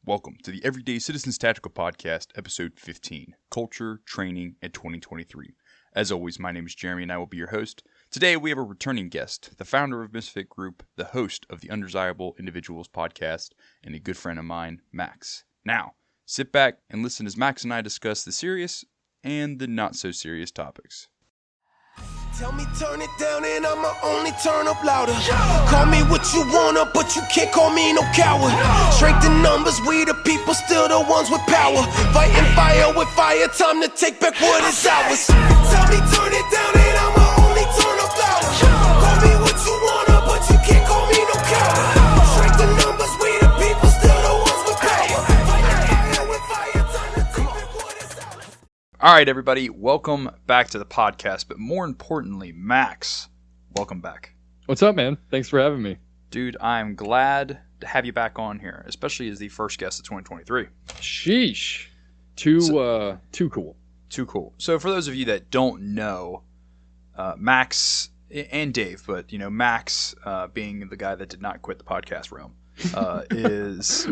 Welcome to the Everyday Citizens Tactical Podcast, Episode 15, Culture, Training, and 2023. As always, my name is Jeremy and I will be your host. Today we have a returning guest, the founder of MsftGroup, the host of the Undesirable Individuals Podcast, and a good friend of mine, Max. Now, sit back and listen as Max and I discuss the serious and the not-so-serious topics. Tell me turn it down and I'ma only turn up louder. Call me what you wanna, but you can't call me no coward. Strength in numbers, we the people, still the ones with power. Fighting fire with fire, time to take back what is ours. Tell me turn it down and I'ma only turn up louder. Call me what you wanna, but you can't call me no coward. Strength in numbers, we the people, still the ones with power. Fighting fire with fire, time to take back what is ours. All right, everybody, welcome back to the podcast, but more importantly, Max, welcome back. What's up, man? Thanks for having me. Dude, I'm glad to have you back on here, especially as the first guest of 2023. Sheesh. Too cool. Too cool. So for those of you that don't know, Max and Dave, but Max being the guy that did not quit the podcast realm, is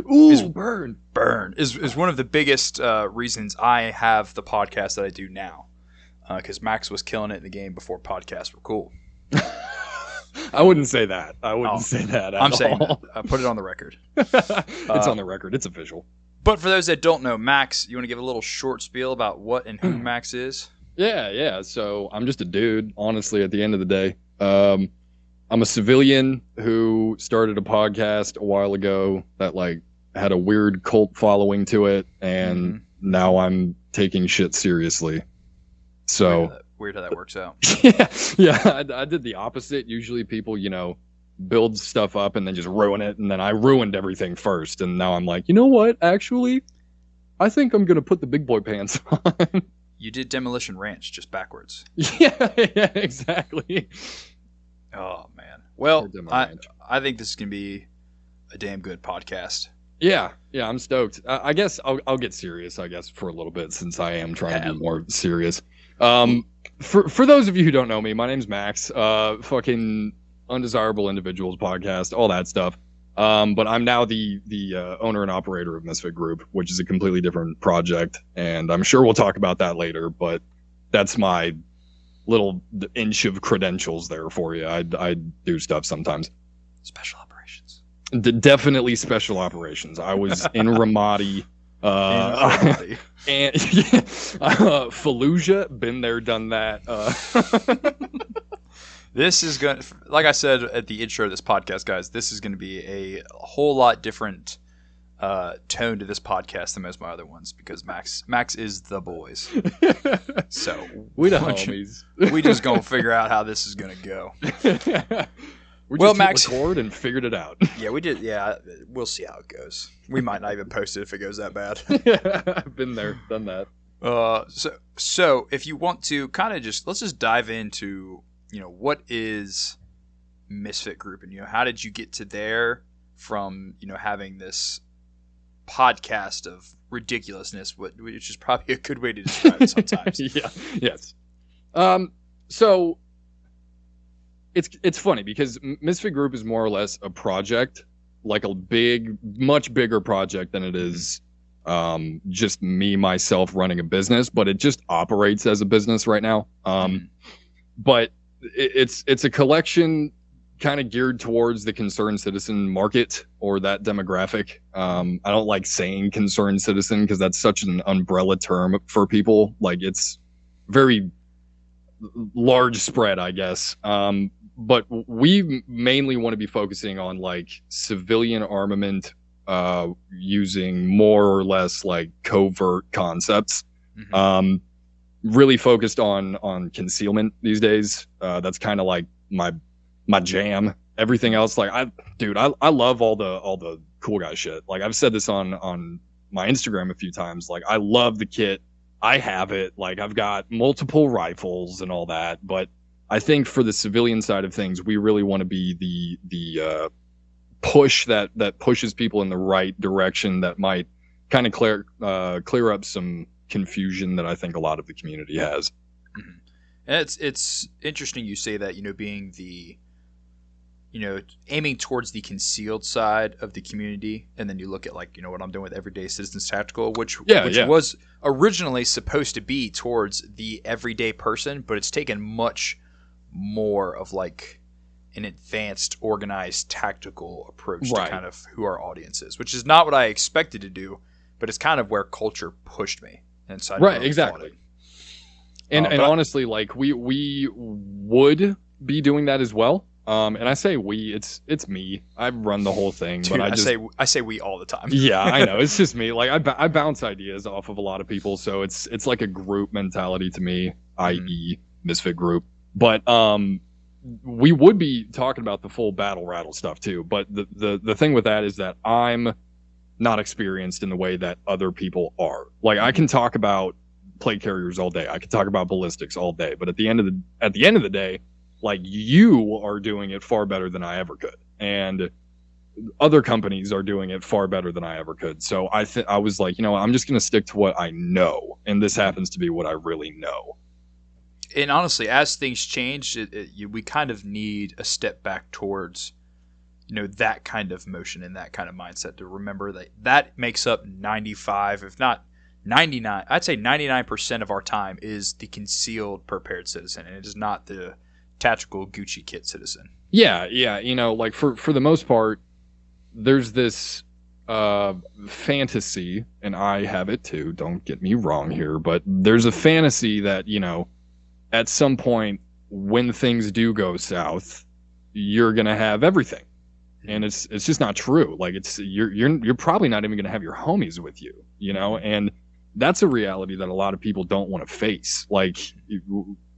one of the biggest reasons I have the podcast that I do now, because Max was killing it in the game before podcasts were cool. I wouldn't say that. I wouldn't say that at I'm all. saying that. I put it on the record. It's on the record. It's official. But for those that don't know, Max, you want to give a little short spiel about what and who Max is? Yeah. So I'm just a dude, honestly, at the end of the day. I'm a civilian who started a podcast a while ago that had a weird cult following to it, and now I'm taking shit seriously. So weird how that works out. yeah. I did the opposite. Usually people, build stuff up and then just ruin it, and then I ruined everything first, and now I'm like, you know what? Actually, I think I'm gonna put the big boy pants on. You did Demolition Ranch just backwards. Yeah, exactly. Oh man. Well, I think this is gonna be a damn good podcast. Yeah, I'm stoked. I guess I'll get serious, for a little bit, since I am trying to be more serious. For those of you who don't know me, my name's Max. Fucking Undesirable Individuals Podcast, all that stuff. But I'm now the owner and operator of MsftGroup, which is a completely different project, and I'm sure we'll talk about that later. But that's my little inch of credentials there for you. I do stuff sometimes. Special operations. Definitely special operations. I was in Ramadi. And Fallujah, been there, done that. This is going to, like I said at the intro of this podcast, guys, this is going to be a whole lot different tone to this podcast than most of my other ones, because Max is the boys. So we the homies. We just going to figure out how this is going to go. We just Max record and figured it out. Yeah, we did. Yeah, we'll see how it goes. We might not even post it if it goes that bad. I've been there, done that. So if you want to kind of let's just dive into, what is MsftGroup, and how did you get to there from, having this podcast of ridiculousness, which is probably a good way to describe it sometimes. Yes. So it's funny because MsftGroup is more or less a project, like a much bigger project than it is just myself running a business, but it just operates as a business right now. But it's a collection kind of geared towards the concerned citizen market, or that demographic. I don't like saying concerned citizen because that's such an umbrella term for people. Like, it's very large spread, I guess. But we mainly want to be focusing on civilian armament, using more or less covert concepts. Really focused on concealment these days. That's kind of my jam. Everything else, I love all the cool guy shit. I've said this on my Instagram a few times. I love the kit. I have it. I've got multiple rifles and all that. But I think for the civilian side of things, we really want to be the push that pushes people in the right direction, that might kind of clear up some confusion that I think a lot of the community has. And it's interesting you say that, being aiming towards the concealed side of the community, and then you look at like, what I'm doing with Everyday Citizens Tactical, which was originally supposed to be towards the everyday person, but it's taken much more of like an advanced, organized, tactical approach to kind of who our audience is, which is not what I expected to do, but it's kind of where culture pushed me. And so exactly. And honestly, like we would be doing that as well. And I say we, it's me. I run the whole thing, Dude, but I say we all the time. Yeah, I know. It's just me. Like I bounce ideas off of a lot of people, so it's like a group mentality to me, i.e. Misfit Group. But we would be talking about the full battle rattle stuff too. But the thing with that is that I'm not experienced in the way that other people are. Like I can talk about plate carriers all day. I can talk about ballistics all day. But at the end of the day, like you are doing it far better than I ever could, and other companies are doing it far better than I ever could. So I was like, I'm just going to stick to what I know, and this happens to be what I really know. And honestly, as things change, we kind of need a step back towards, that kind of motion and that kind of mindset to remember that makes up 95, if not 99. I'd say 99% of our time is the concealed prepared citizen, and it is not the tactical Gucci kit citizen. Yeah. Like for the most part, there's this fantasy, and I have it too, don't get me wrong here, but there's a fantasy that, at some point when things do go south, you're going to have everything. And it's just not true. Like you're probably not even going to have your homies with you, and that's a reality that a lot of people don't want to face. Like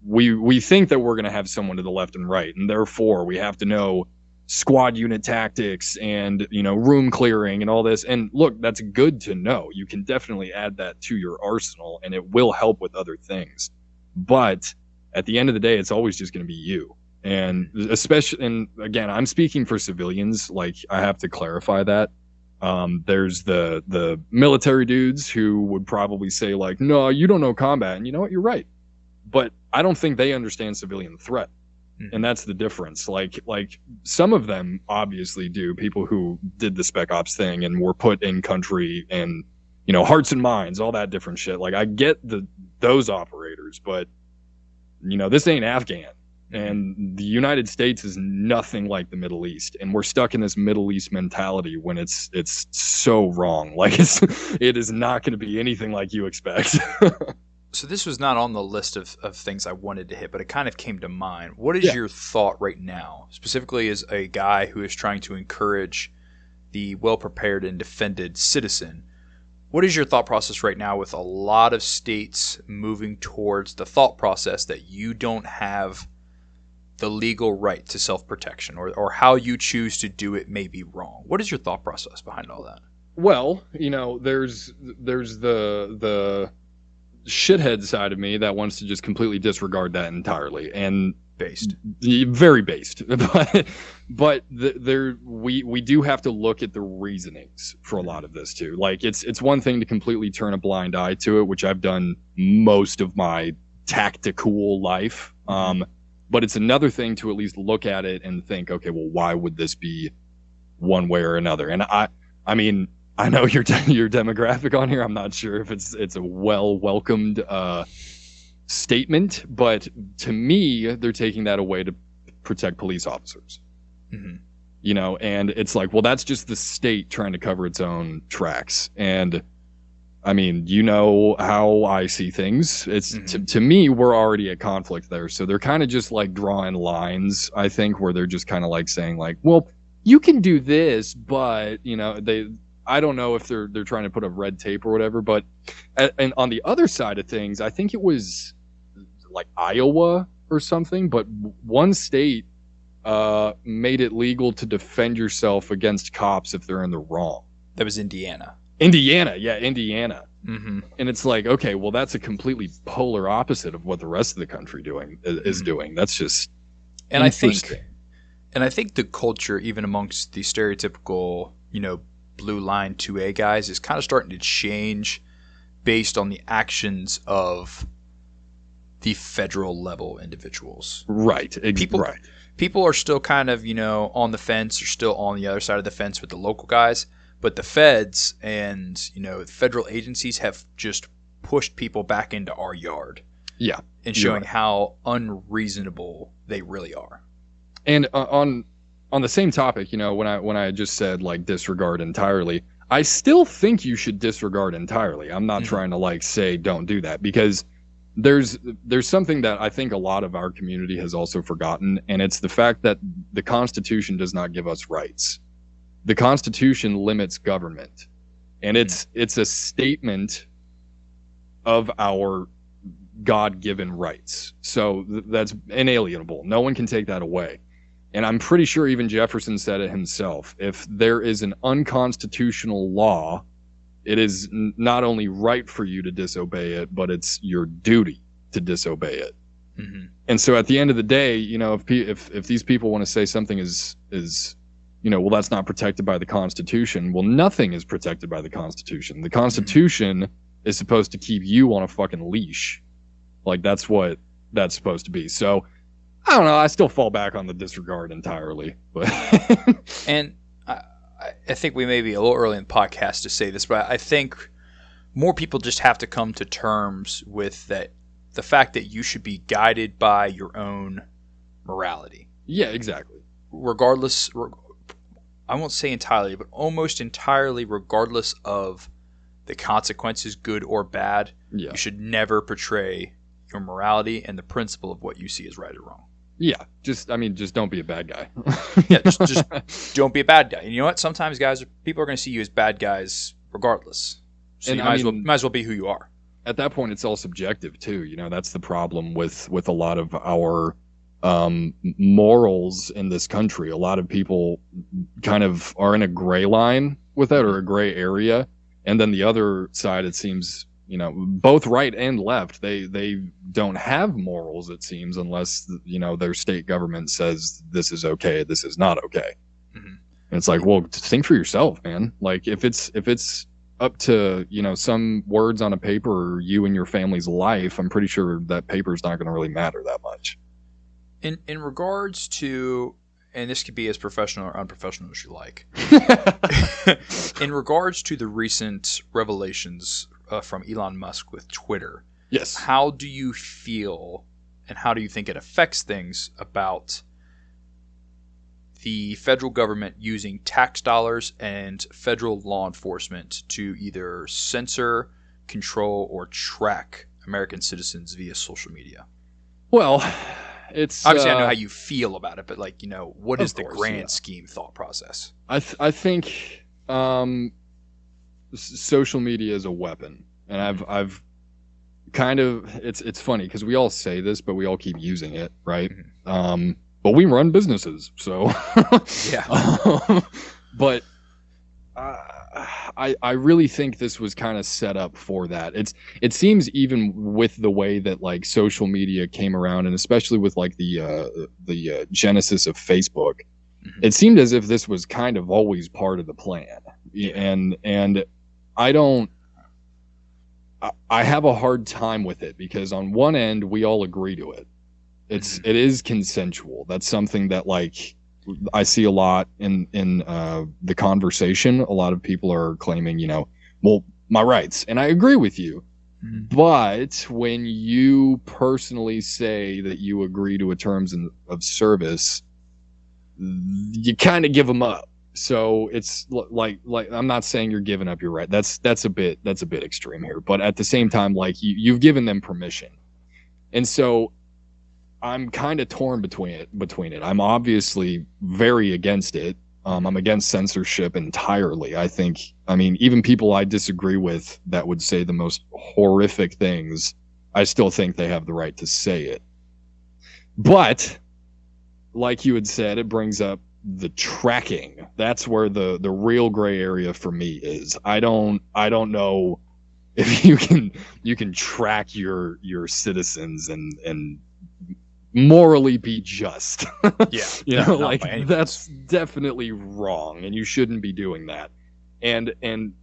we think that we're going to have someone to the left and right, and therefore we have to know squad unit tactics and, room clearing and all this. And look, that's good to know. You can definitely add that to your arsenal, and it will help with other things. But at the end of the day, it's always just going to be you. And especially, and again, I'm speaking for civilians. Like I have to clarify that. There's the military dudes who would probably say like, no, you don't know combat. And you know what? You're right. But I don't think they understand civilian threat. And that's the difference. Like some of them obviously do, people who did the Spec Ops thing and were put in country and, hearts and minds, all that different shit. Like I get those operators, but this ain't Afghan. And the United States is nothing like the Middle East. And we're stuck in this Middle East mentality when it's so wrong. Like it is not going to be anything like you expect. So this was not on the list of things I wanted to hit, but it kind of came to mind. What is your thought right now, specifically as a guy who is trying to encourage the well-prepared and defended citizen? What is your thought process right now with a lot of states moving towards the thought process that you don't have the legal right to self-protection, or how you choose to do it may be wrong? What is your thought process behind all that? Well, there's the shithead side of me that wants to just completely disregard that entirely, and very based. But we do have to look at the reasonings for a lot of this too. Like it's one thing to completely turn a blind eye to it, which I've done most of my tactical life. But it's another thing to at least look at it and think, okay, well, why would this be one way or another? And I mean, I know your demographic on here. I'm not sure if it's a welcomed statement, but to me, they're taking that away to protect police officers. And it's like, well, that's just the state trying to cover its own tracks. And I mean, how I see things. It's to me, we're already at conflict there. So they're kind of just like drawing lines, I think, where they're just kind of like saying like, well, you can do this, but I don't know if they're trying to put up red tape or whatever. But and on the other side of things, I think it was like Iowa or something, but one state made it legal to defend yourself against cops if they're in the wrong. That was Indiana. Indiana. And it's like, okay, well, that's a completely polar opposite of what the rest of the country is doing. That's just interesting. I think the culture, even amongst the stereotypical, blue line 2A guys, is kind of starting to change based on the actions of the federal level individuals. Right. people are still kind of, on the fence, or still on the other side of the fence with the local guys. But the feds and, federal agencies have just pushed people back into our yard. Yeah. And showing how unreasonable they really are. And on the same topic, when I just said like disregard entirely, I still think you should disregard entirely. I'm not trying to like say don't do that, because there's something that I think a lot of our community has also forgotten, and it's the fact that the Constitution does not give us rights. The Constitution limits government, and it's a statement of our God-given rights. So that's inalienable. No one can take that away. And I'm pretty sure even Jefferson said it himself. If there is an unconstitutional law, it is not only right for you to disobey it, but it's your duty to disobey it. Mm-hmm. And so at the end of the day, if these people want to say something is well, that's not protected by the Constitution. Well, nothing is protected by the Constitution. The Constitution is supposed to keep you on a fucking leash. Like, that's what that's supposed to be. So, I don't know. I still fall back on the disregard entirely. But And I think we may be a little early in the podcast to say this, but I think more people just have to come to terms with the fact that you should be guided by your own morality. Yeah, exactly. Regardless, I won't say entirely, but almost entirely, regardless of the consequences, good or bad, you should never portray your morality and the principle of what you see as right or wrong. Yeah, just don't be a bad guy. Yeah, just don't be a bad guy. And you know what? Sometimes people are going to see you as bad guys regardless. So and you might as well be who you are. At that point, it's all subjective too. That's the problem with a lot of our morals in this country. A lot of people kind of are in a gray line with that, or a gray area. And then the other side, it seems, both right and left, they don't have morals, it seems, unless, their state government says this is okay, this is not okay. Mm-hmm. And it's like, well, think for yourself, man. Like, if it's up to, some words on a paper or you and your family's life, I'm pretty sure that paper's not going to really matter that much. In regards to, and this could be as professional or unprofessional as you like, in regards to the recent revelations from Elon Musk with Twitter, yes, how do you feel, and how do you think it affects things about the federal government using tax dollars and federal law enforcement to either censor, control, or track American citizens via social media? Well, it's obviously I know how you feel about it, but what is the grand scheme thought process? I think social media is a weapon, and I've kind of, it's funny because we all say this, but we all keep using it, right? Mm-hmm. But we run businesses, so yeah. But I really think this was kind of set up for that. It seems, even with the way that like social media came around, and especially with like the genesis of Facebook, mm-hmm. It seemed as if this was kind of always part of the plan. And I have a hard time with it, because on one end we all agree to it. It is consensual. That's something that like I see a lot in the conversation. A lot of people are claiming, well, my rights, and I agree with you. Mm-hmm. But when you personally say that you agree to a terms of service, you kind of give them up. So it's like I'm not saying you're giving up your right. That's a bit extreme here. But at the same time, like you've given them permission, and so I'm kind of torn between it. I'm obviously very against it. I'm against censorship entirely. Even people I disagree with that would say the most horrific things, I still think they have the right to say it. But like you had said, it brings up the tracking. That's where the real gray area for me is. I don't know if you can track your citizens and morally be just. Yeah. That's definitely wrong, and you shouldn't be doing that. And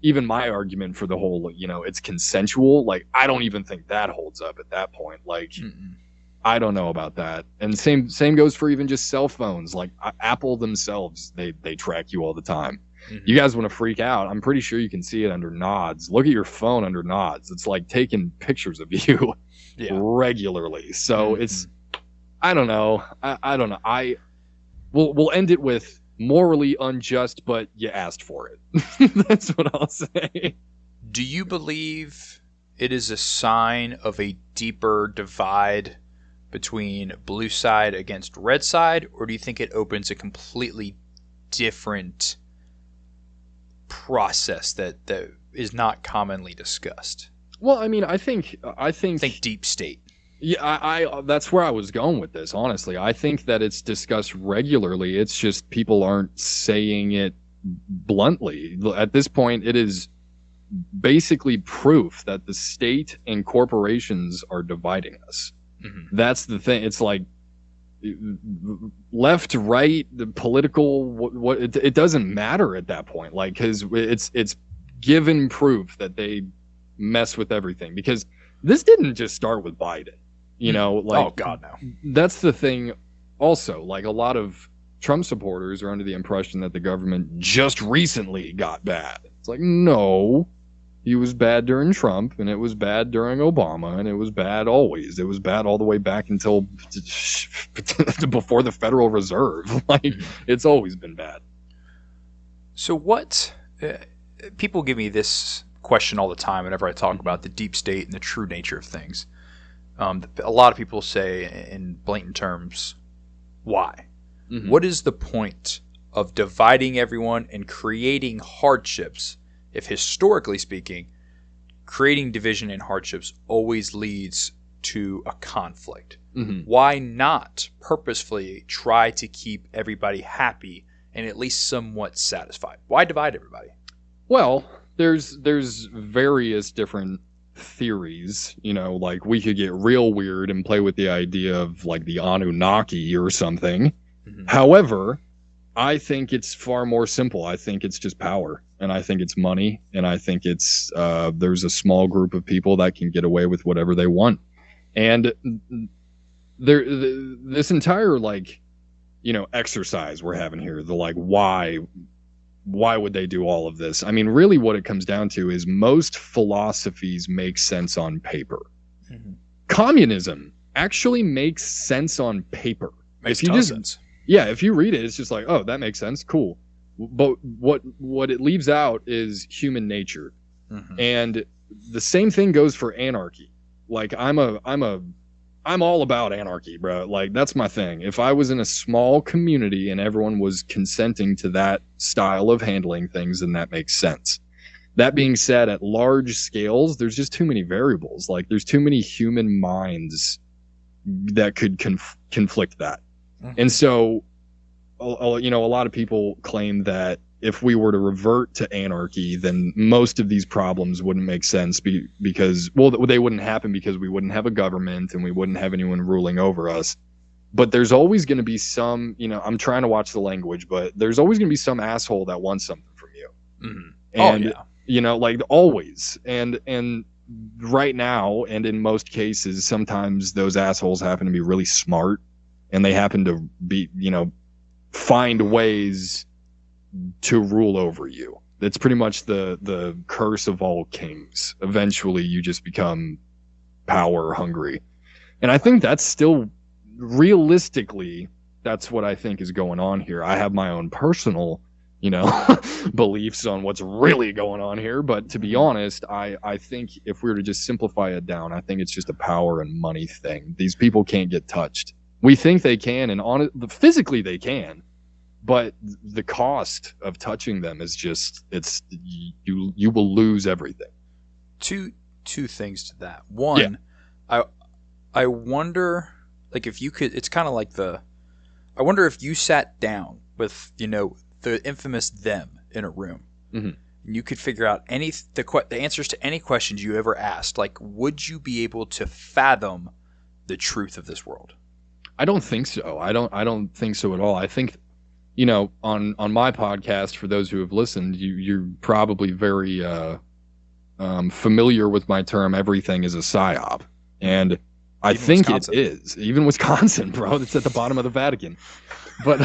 even my argument for the whole, it's consensual, like I don't even think that holds up at that point. Like, I don't know about that. And same goes for even just cell phones. Like Apple themselves, they track you all the time. Mm-hmm. You guys want to freak out? I'm pretty sure you can see it under nods. Look at your phone under nods. It's like taking pictures of you regularly. So it's, I don't know. I don't know. We'll end it with morally unjust, but you asked for it. That's what I'll say. Do you believe it is a sign of a deeper divide between blue side against red side, or do you think it opens a completely different process that is not commonly discussed? Well, I mean, I think deep state. Yeah, I that's where I was going with this, honestly. I think that it's discussed regularly. It's just people aren't saying it bluntly. At this point, it is basically proof that the state and corporations are dividing us. Mm-hmm. That's the thing. It's like left, right, the political. It doesn't matter at that point. Like, because it's given proof that they mess with everything. Because this didn't just start with Biden. You know, like, oh God, no. That's the thing. Also, like, a lot of Trump supporters are under the impression that the government just recently got bad. It's like, no. He was bad during Trump, and it was bad during Obama, and it was bad always. It was bad all the way back until before the Federal Reserve. Like, it's always been bad. So what... people give me this question all the time whenever I talk about the deep state and the true nature of things. A lot of people say in blatant terms, why? Mm-hmm. What is the point of dividing everyone and creating hardships if, historically speaking, creating division and hardships always leads to a conflict? Mm-hmm. Why not purposefully try to keep everybody happy and at least somewhat satisfied? Why divide everybody? Well, there's various different theories. You know, like, we could get real weird and play with the idea of like the Anunnaki or something. Mm-hmm. However, I think it's far more simple. I think it's just power, and I think it's money, and I think it's there's a small group of people that can get away with whatever they want. And this entire, like, you know, exercise we're having here, the like, why would they do all of this? I mean, really what it comes down to is most philosophies make sense on paper. Mm-hmm. Communism actually makes sense on paper. Makes total sense. Yeah, if you read it, it's just like, oh, that makes sense, cool. But what it leaves out is human nature. Mm-hmm. And the same thing goes for anarchy. Like, I'm all about anarchy, bro. Like, that's my thing. If I was in a small community and everyone was consenting to that style of handling things, then that makes sense. That being said, at large scales, there's just too many variables. Like, there's too many human minds that could conflict that. Mm-hmm. And so, you know, a lot of people claim that if we were to revert to anarchy, then most of these problems wouldn't make sense because, well, they wouldn't happen because we wouldn't have a government and we wouldn't have anyone ruling over us. But there's always going to be some, you know, I'm trying to watch the language, but there's always going to be some asshole that wants something from you. Mm-hmm. And, you know, like, always. And right now, and in most cases, sometimes those assholes happen to be really smart, and they happen to be, you know, find ways to rule over you. That's pretty much the curse of all kings. Eventually you just become power hungry. And I think that's still, realistically, that's what I think is going on here. I have my own personal, you know, beliefs on what's really going on here. But to be honest, I think if we were to just simplify it down, I think it's just a power and money thing. These people can't get touched. We think they can, and physically they can. But the cost of touching them is just, it's, you will lose everything. Two things to that. One, I wonder, like, if you could, it's kind of like I wonder if you sat down with, you know, the infamous them in a room, mm-hmm. and you could figure out the answers to any questions you ever asked. Like, would you be able to fathom the truth of this world? I don't think so. I don't think so at all. I think, you know, on my podcast, for those who have listened, you're probably very familiar with my term, everything is a psyop. And I Even think Wisconsin. it is. Even Wisconsin, bro. It's at the bottom of the Vatican. But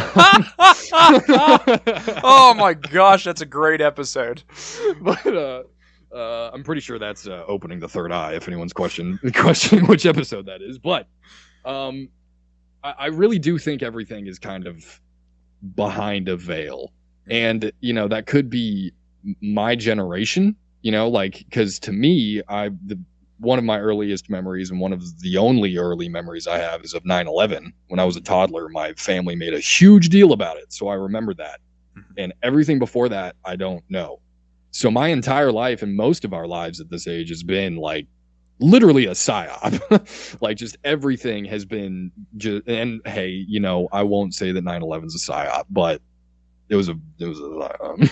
oh my gosh, that's a great episode. but I'm pretty sure that's opening the third eye. If anyone's questioning which episode that is, but I really do think everything is kind of behind a veil, and that could be my generation. Because to me, one of my earliest memories and one of the only early memories I have is of 9/11. When I was a toddler, my family made a huge deal about it, so I remember that. And everything before that, I don't know. So my entire life and most of our lives at this age has been like literally a psyop. Like just everything has been and hey, I won't say that 9/11 is a psyop, but it was a psyop.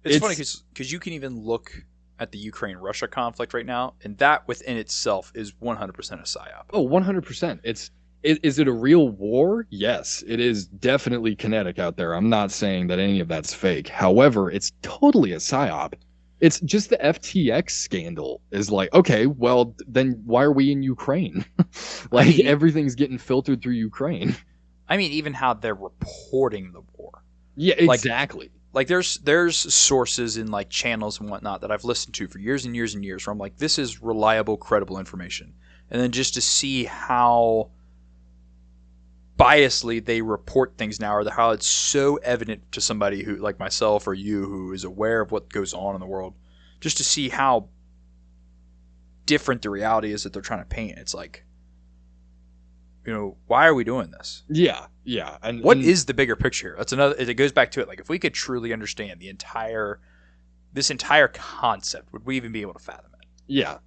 It's funny because you can even look at the Ukraine-Russia conflict right now, and that within itself is 100% a psyop. Oh, 100%. Is it a real war? Yes, it is definitely kinetic out there. I'm not saying that any of that's fake. However, it's totally a psyop. It's just the FTX scandal is like, okay, well, then why are we in Ukraine? Everything's getting filtered through Ukraine. I mean, even how they're reporting the war. Yeah, exactly. Like there's sources in like channels and whatnot that I've listened to for years and years and years where I'm like, this is reliable, credible information. And then just to see how biasly they report things now, or how it's so evident to somebody who like myself or you who is aware of what goes on in the world, just to see how different the reality is that they're trying to paint. It's like, why are we doing this? Yeah. And what is the bigger picture? That's another. It goes back to it. Like, if we could truly understand this entire concept, would we even be able to fathom it? Yeah.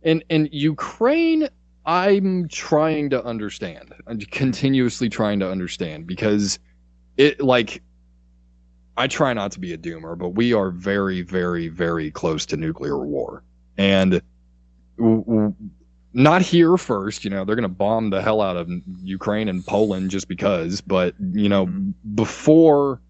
And Ukraine, I'm trying to understand. I'm continuously trying to understand because I try not to be a doomer, but we are very, very, very close to nuclear war. And not here first, they're going to bomb the hell out of Ukraine and Poland just because, but, before,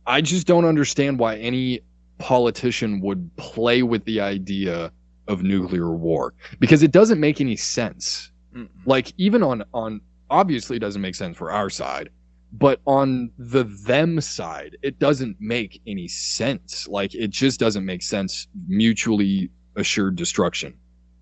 I just don't understand why any politician would play with the idea of nuclear war, because it doesn't make any sense. Like, even on obviously it doesn't make sense for our side, but on the them side, it doesn't make any sense. Like, it just doesn't make sense. Mutually assured destruction.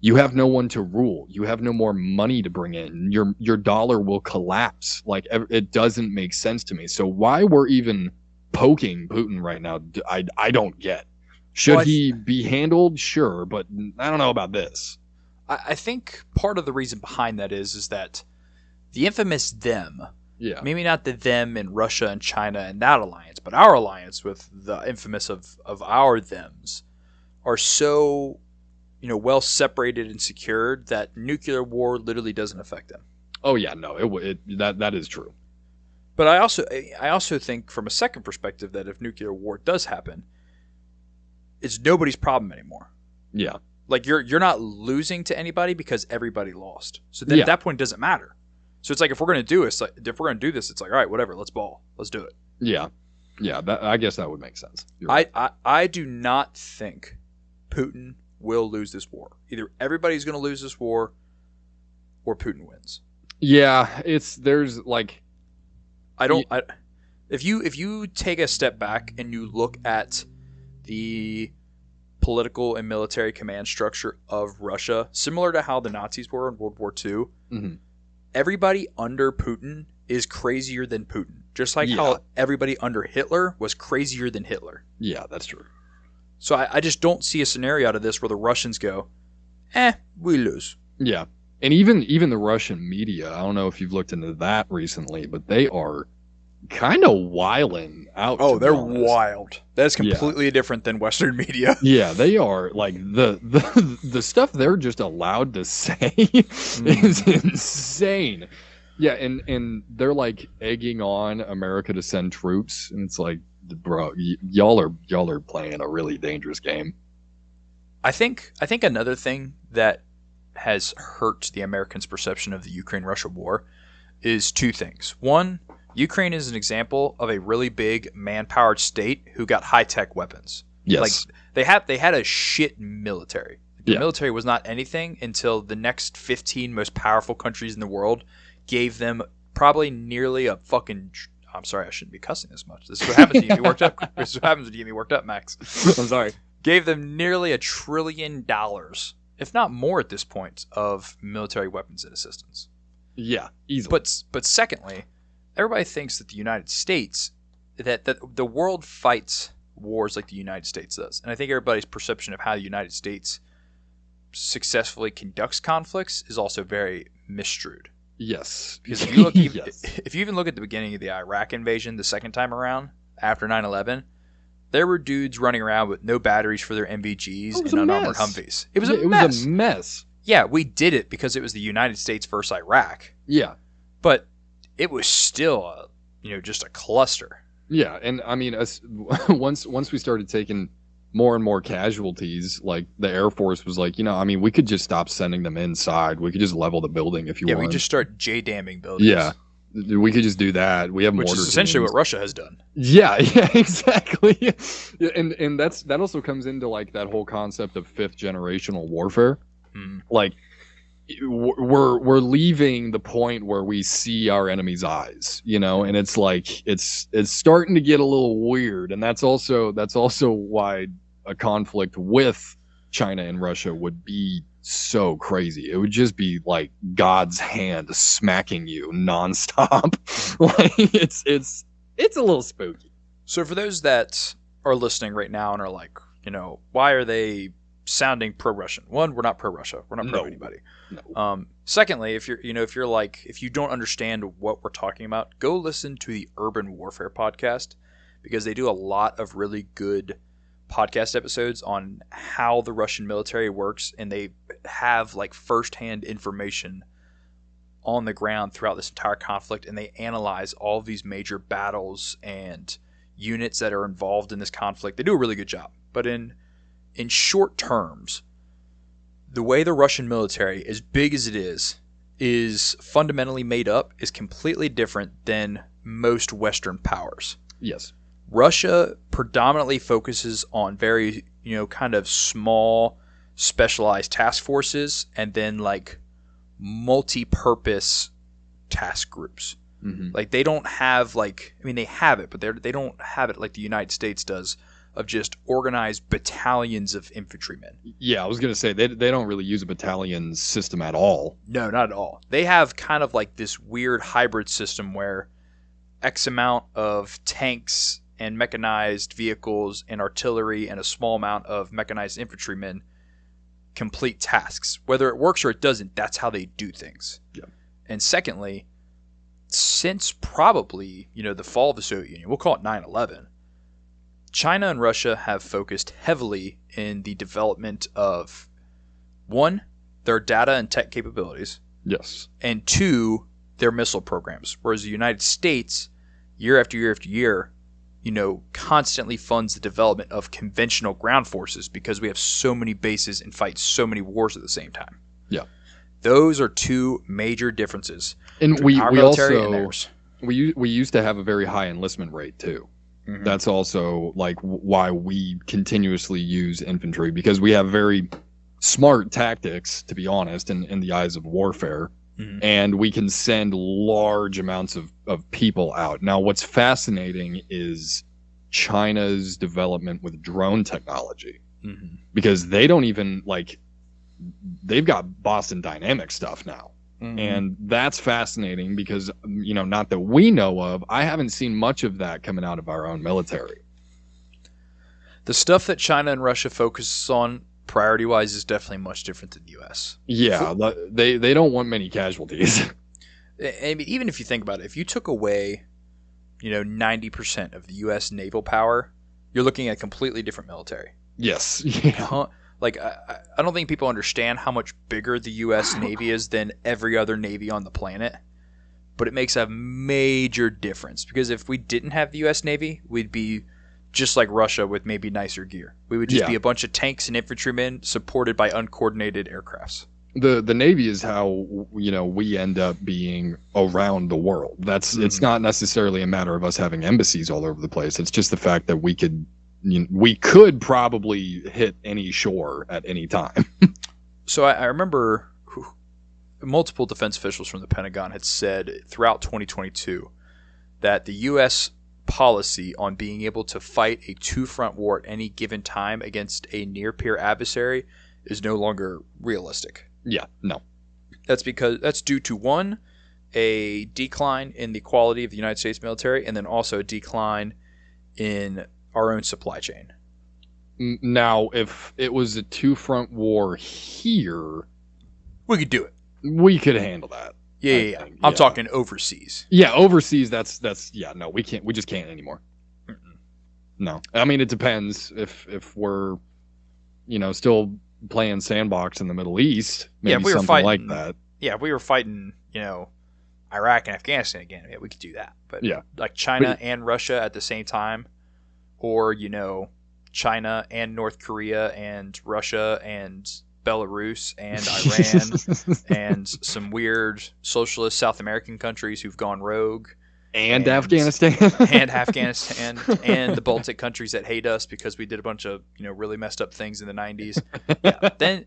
You have no one to rule. You have no more money to bring in. Your dollar will collapse. Like, it doesn't make sense to me. So why we're even poking Putin right now, I don't get. Should he be handled? Sure, but I don't know about this. I think part of the reason behind that is that the infamous them, maybe not the them in Russia and China and that alliance, but our alliance with the infamous of our thems, are so well separated and secured that nuclear war literally doesn't affect them. Oh yeah, no, that is true. But I also think from a second perspective that if nuclear war does happen, it's nobody's problem anymore. Yeah. Like, you're not losing to anybody because everybody lost. So then at that point it doesn't matter. So it's like, if we're gonna do this, it's like, all right, whatever, let's do it. Yeah. I guess that would make sense. Right. I do not think Putin will lose this war. Either everybody's gonna lose this war, or Putin wins. Yeah, if you take a step back and you look at the political and military command structure of Russia, similar to how the Nazis were in World War II, everybody under Putin is crazier than Putin. Just like how everybody under Hitler was crazier than Hitler. Yeah, that's true. So I just don't see a scenario out of this where the Russians go, we lose. Yeah. And even the Russian media, I don't know if you've looked into that recently, but they are kind of wiling out. Oh, they're wild. That's completely different than Western media. Yeah, they are. Like, the stuff they're just allowed to say is insane. Yeah, and they're like egging on America to send troops, and it's like, bro, y'all are playing a really dangerous game. I think another thing that has hurt the Americans' perception of the Ukraine-Russia war is two things. One, Ukraine is an example of a really big man-powered state who got high-tech weapons. Yes. Like, they had a shit military. The military was not anything until the next 15 most powerful countries in the world gave them probably nearly a fucking... I'm sorry, I shouldn't be cussing this much. This is what happens when you get me worked up. This is what happens when you get me worked up, Max. I'm sorry. Gave them nearly $1 trillion, if not more at this point, of military weapons and assistance. Yeah, easily. But secondly, everybody thinks that the United States, that the world fights wars like the United States does. And I think everybody's perception of how the United States successfully conducts conflicts is also very misstrued. Yes. Because if you look, if you even look at the beginning of the Iraq invasion the second time around, after 9/11, there were dudes running around with no batteries for their MVGs and unarmored Humvees. It was a mess. Yeah, we did it because it was the United States versus Iraq. Yeah. But it was still just a cluster. Yeah, and I mean, once we started taking more and more casualties, like the Air Force was like, we could just stop sending them inside. We could just level the building if you want. Yeah, we just start J-damming buildings. Yeah, we could just do that. We have which is essentially what Russia has done. Yeah, exactly. And that also comes into like that whole concept of fifth generational warfare. Like we're leaving the point where we see our enemy's eyes, and it's like it's starting to get a little weird, and that's also why a conflict with China and Russia would be so crazy. It would just be like God's hand smacking you nonstop. Like it's a little spooky. So for those that are listening right now and are like, why are they sounding pro-Russian? One, we're not pro-Russia. We're not pro-anybody. No. Secondly, if you don't understand what we're talking about, go listen to the Urban Warfare podcast, because they do a lot of really good podcast episodes on how the Russian military works, and they have like firsthand information on the ground throughout this entire conflict, and they analyze all of these major battles and units that are involved in this conflict. They do a really good job. But in short terms, the way the Russian military, as big as it is fundamentally made up, is completely different than most Western powers. Yes. Russia predominantly focuses on very, kind of small, specialized task forces, and then like multi-purpose task groups. Mm-hmm. Like they don't have they have it, but they don't have it like the United States does, of just organized battalions of infantrymen. Yeah, I was going to say, they don't really use a battalion system at all. No, not at all. They have kind of like this weird hybrid system where X amount of tanks and mechanized vehicles and artillery and a small amount of mechanized infantrymen complete tasks. Whether it works or it doesn't, that's how they do things. Yeah. And secondly, since probably, the fall of the Soviet Union, we'll call it 9/11, China and Russia have focused heavily in the development of, one, their data and tech capabilities. Yes. And two, their missile programs. Whereas the United States, year after year after year, constantly funds the development of conventional ground forces, because we have so many bases and fight so many wars at the same time. Yeah. Those are two major differences. And we military also, and theirs. We used to have a very high enlistment rate too. Mm-hmm. That's also like why we continuously use infantry, because we have very smart tactics, to be honest, in the eyes of warfare. Mm-hmm. And we can send large amounts of people out. Now, what's fascinating is China's development with drone technology. Mm-hmm. Because they don't even they've got Boston Dynamics stuff now. Mm-hmm. And that's fascinating because, not that we know of, I haven't seen much of that coming out of our own military. The stuff that China and Russia focuses on priority-wise is definitely much different than the U.S. Yeah, they don't want many casualties. I mean, even if you think about it, if you took away, 90% of the U.S. naval power, you're looking at a completely different military. Yes. Yeah. I don't think people understand how much bigger the U.S. Navy is than every other Navy on the planet. But it makes a major difference, because if we didn't have the U.S. Navy, we'd be just like Russia with maybe nicer gear. We would just be a bunch of tanks and infantrymen supported by uncoordinated aircrafts. The Navy is how, we end up being around the world. It's not necessarily a matter of us having embassies all over the place. It's just the fact that we could we could probably hit any shore at any time. So I remember multiple defense officials from the Pentagon had said throughout 2022 that the U.S. policy on being able to fight a two-front war at any given time against a near-peer adversary is no longer realistic. Yeah, no. That's due to, one, a decline in the quality of the United States military, and then also a decline in our own supply chain. Now, if it was a two-front war here, we could do it. We could handle that. Yeah. I'm talking overseas. Yeah, overseas. That's no, we can't. We just can't anymore. Mm-mm. No, I mean it depends if we're, still playing sandbox in the Middle East. Maybe we were something fighting, like that. Yeah, if we were fighting, Iraq and Afghanistan again, we could do that. But like China and Russia at the same time, or China and North Korea and Russia and Belarus and Iran and some weird socialist South American countries who've gone rogue. And Afghanistan. And Afghanistan and the Baltic countries that hate us because we did a bunch of, really messed up things in the 90s. Yeah, then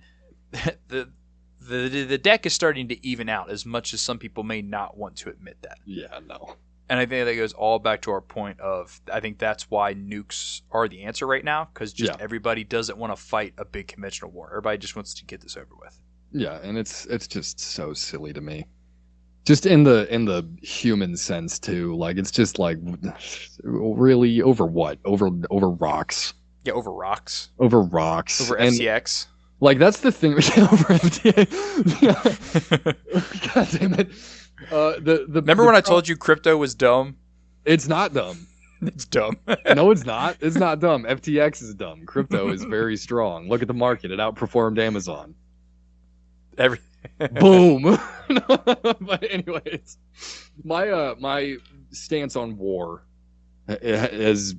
the deck is starting to even out as much as some people may not want to admit that. Yeah, no. And I think that goes all back to our point of, I think that's why nukes are the answer right now, because everybody doesn't want to fight a big conventional war. Everybody just wants to get this over with. Yeah, and it's just so silly to me. Just in the human sense too. Like it's just like really over what? Over rocks. Yeah, over rocks. Over rocks. Over FTX. Like that's the thing over FTX. God damn it. Remember when I told you crypto was dumb? It's not dumb. It's dumb. No, it's not. It's not dumb. FTX is dumb. Crypto is very strong. Look at the market. It outperformed Amazon. Boom. But anyways, my stance on war has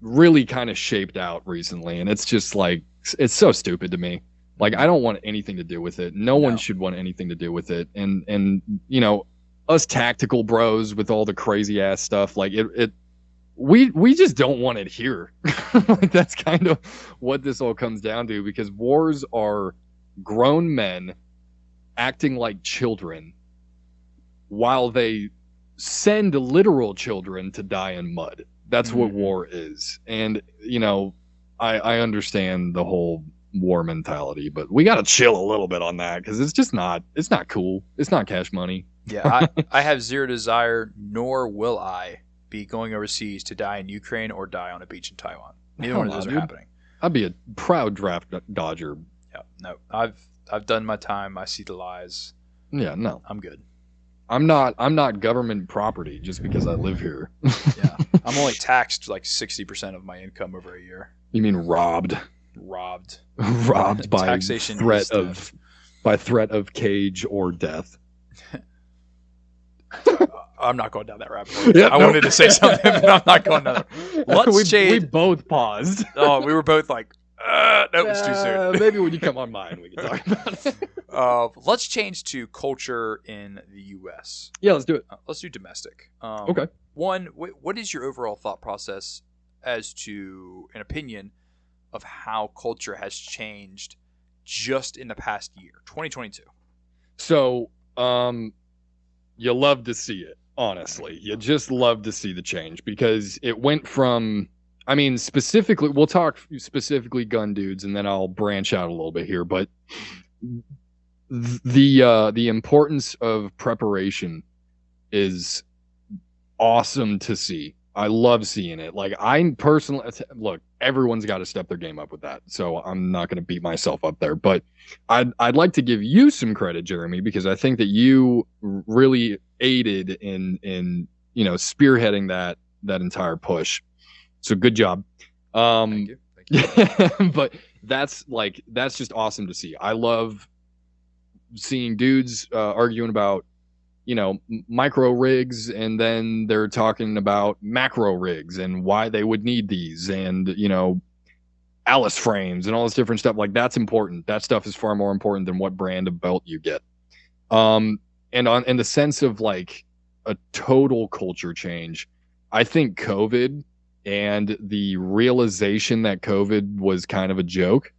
really kind of shaped out recently, and it's just like it's so stupid to me. Like I don't want anything to do with it. No one should want anything to do with it. And us tactical bros with all the crazy ass stuff, like we just don't want it here. Like that's kind of what this all comes down to, because wars are grown men acting like children while they send literal children to die in mud. That's what war is. And I understand the whole war mentality, but we got to chill a little bit on that, because it's not cool. It's not cash money. Yeah, I have zero desire, nor will I be going overseas to die in Ukraine or die on a beach in Taiwan. Neither one of those are happening. I'd be a proud draft dodger. Yeah, no, I've done my time. I see the lies. Yeah, no, I'm good. I'm not government property just because I live here. Yeah, I'm only taxed like 60% of my income over a year. You mean robbed? Robbed By taxation by threat of cage or death. I'm not going down that rabbit hole. Yeah, I wanted to say something, but I'm not going down there. Let's change. We both paused. Oh, we were both like, nope, it's too soon. Maybe when you come on mine, we can talk about it. Let's change to culture in the U.S. Yeah, let's do it. Let's do domestic. Okay. One, what is your overall thought process as to an opinion of how culture has changed just in the past year, 2022? So, you love to see it, honestly. You just love to see the change, because it went from, specifically, we'll talk specifically gun dudes, and then I'll branch out a little bit here, but the importance of preparation is awesome to see. I love seeing it. Like, I personally, look, everyone's got to step their game up with that, so I'm not going to beat myself up there, but I'd like to give you some credit, Jeremy, because I think that you really aided in spearheading that entire push. So good job. Thank you. But that's just awesome to see. I love seeing dudes arguing about micro rigs, and then they're talking about macro rigs and why they would need these, and Alice frames and all this different stuff. Like, that's important. That stuff is far more important than what brand of belt you get. And in the sense of like a total culture change, I think COVID and the realization that COVID was kind of a joke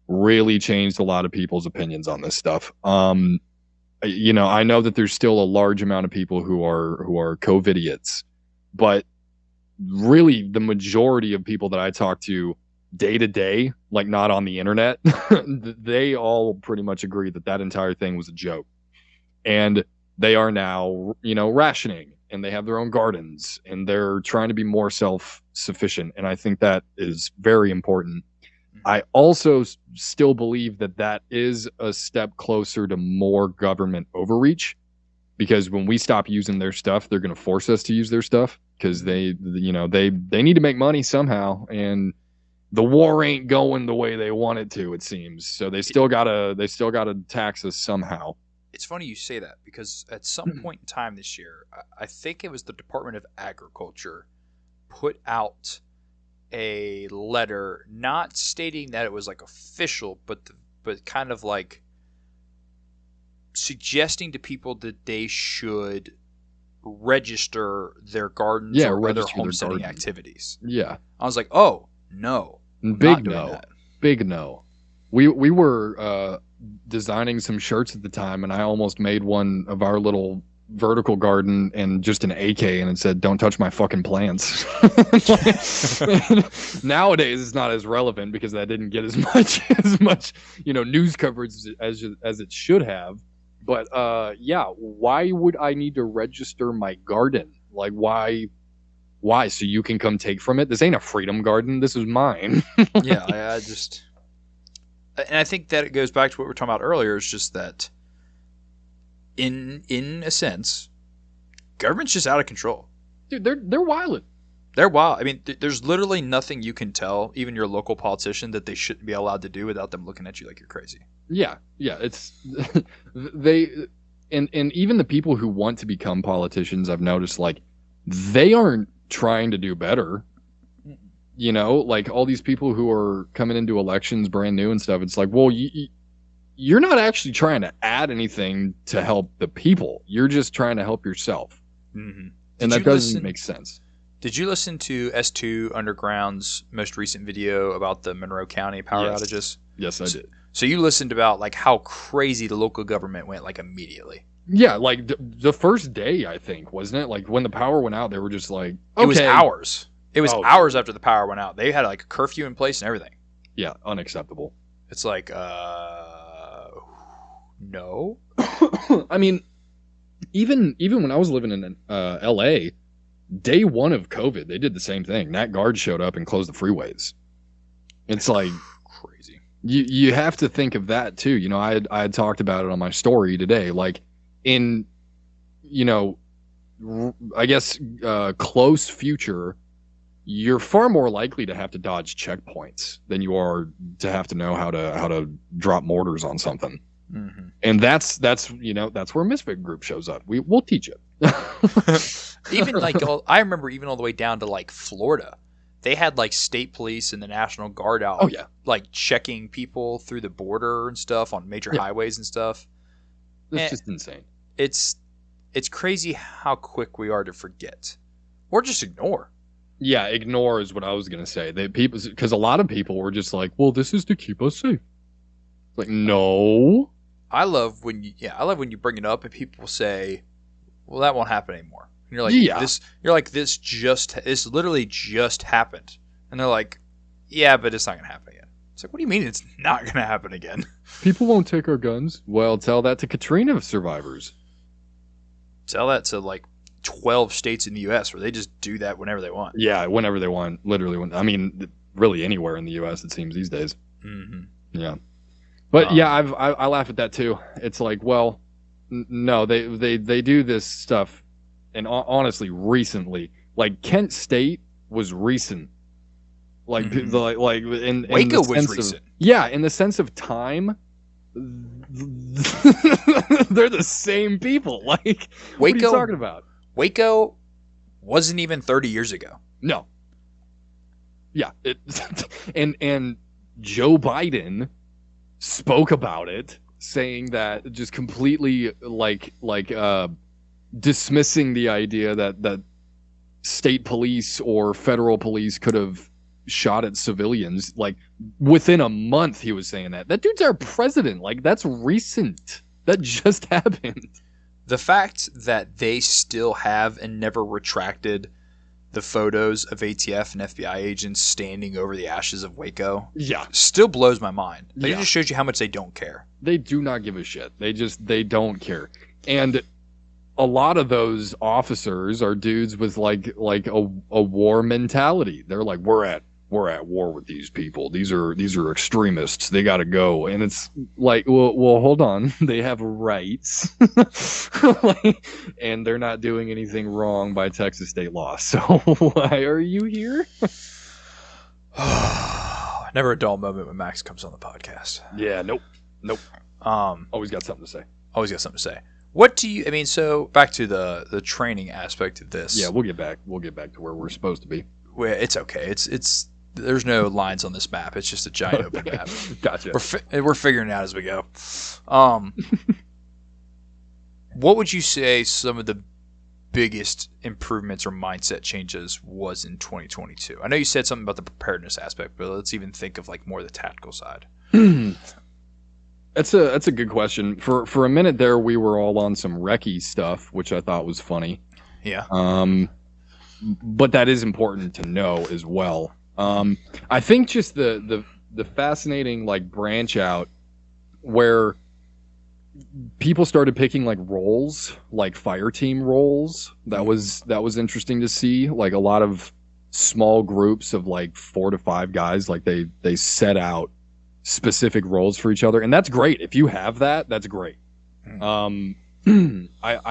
really changed a lot of people's opinions on this stuff. You know, I know that there's still a large amount of people who are COVIDiots, but really the majority of people that I talk to day to day, like not on the internet, they all pretty much agree that that entire thing was a joke. And they are now, you know, rationing, and they have their own gardens, and they're trying to be more self-sufficient. And I think that is very important. I also still believe that that is a step closer to more government overreach, because when we stop using their stuff, they're going to force us to use their stuff, because they need to make money somehow, and the war ain't going the way they want it to, it seems. So they still gotta tax us somehow. It's funny you say that, because at some point in time this year, I think it was the Department of Agriculture put out a letter, not stating that it was like official, but kind of like suggesting to people that they should register their gardens or other homesteading activities. Yeah. I was like, oh, no. Big no. Big no. We were designing some shirts at the time, and I almost made one of our little vertical garden and just an AK, and it said, "Don't touch my fucking plants." Nowadays it's not as relevant because that didn't get as much news coverage as it should have. But yeah, why would I need to register my garden? Like, why? So you can come take from it? This ain't a freedom garden. This is mine. Yeah, and I think that it goes back to what we were talking about earlier. It's just that, in a sense, government's just out of control. Dude, they're wilding. They're wild. I mean, there's literally nothing you can tell, even your local politician, that they shouldn't be allowed to do without them looking at you like you're crazy. Yeah. It's they and even the people who want to become politicians, I've noticed, like, they aren't trying to do better. You know, like all these people who are coming into elections brand new and stuff. It's like, well, you're not actually trying to add anything to help the people. You're just trying to help yourself. Mm-hmm. And that doesn't make sense. Did you listen to S2 Underground's most recent video about the Monroe County power outages? Yes, I did. So you listened about like how crazy the local government went, like, immediately. Yeah, like the first day, I think, wasn't it? Like when the power went out, they were just like, okay. It was hours. It was hours after the power went out. They had like a curfew in place and everything. Yeah, unacceptable. It's like, no. I mean, even when I was living in LA, day one of COVID, they did the same thing. Nat Guard showed up and closed the freeways. It's like crazy. You have to think of that too. You know, I had talked about it on my story today. Like in, you know, I guess close future, you're far more likely to have to dodge checkpoints than you are to have to know how to drop mortars on something. Mm-hmm. And that's where Misfit Group shows up. We'll teach it. Even like I remember even all the way down to like Florida, they had like state police and the National Guard out. Oh yeah, like checking people through the border and stuff on major highways and stuff. It's just insane. It's crazy how quick we are to forget or just ignore. Yeah, ignore is what I was gonna say. Because a lot of people were just like, "Well, this is to keep us safe." Like, no. I love when you bring it up and people say, "Well, that won't happen anymore." And you're like, this literally just happened. And they're like, "Yeah, but it's not gonna happen again." It's like, what do you mean it's not gonna happen again? People won't take our guns. Well, tell that to Katrina survivors. Tell that to like 12 states in the U.S. where they just do that whenever they want. Yeah, whenever they want. Literally, I mean, really anywhere in the U.S. it seems these days. Mm-hmm. Yeah. But yeah, I laugh at that too. It's like, well, no, they do this stuff, and honestly, recently, like Kent State was recent, like in Waco was recent. In the sense of time, they're the same people. Like, Waco, what are you talking about? Waco wasn't even 30 years ago. No. Yeah, and Joe Biden spoke about it, saying that, just completely like dismissing the idea that state police or federal police could have shot at civilians. Like within a month, he was saying that. That dude's our president. Like that's recent. That just happened. The fact that they still have and never retracted the photos of ATF and FBI agents standing over the ashes of Waco, still blows my mind. It just shows you how much they don't care. They do not give a shit. They don't care. And a lot of those officers are dudes with like a war mentality. They're like, we're at war with these people. These are extremists. They got to go. And it's like, well, hold on. They have rights, and they're not doing anything wrong by Texas state law. So why are you here? Never a dull moment when Max comes on the podcast. Yeah, nope. Always got something to say. What do you? I mean, so back to the training aspect of this. Yeah, we'll get back to where we're supposed to be. Well, it's okay. It's there's no lines on this map. It's just a giant open map. Gotcha. We're figuring it out as we go. What would you say some of the biggest improvements or mindset changes was in 2022? I know you said something about the preparedness aspect, but let's even think of like more the tactical side. That's a good question. For a minute there, we were all on some recce stuff, which I thought was funny. Yeah. But that is important to know as well. I think just the fascinating like branch out where people started picking like roles, like fire team roles. That was interesting to see. Like a lot of small groups of like 4 to 5 guys, like they set out specific roles for each other, and that's great. If you have that, that's great. I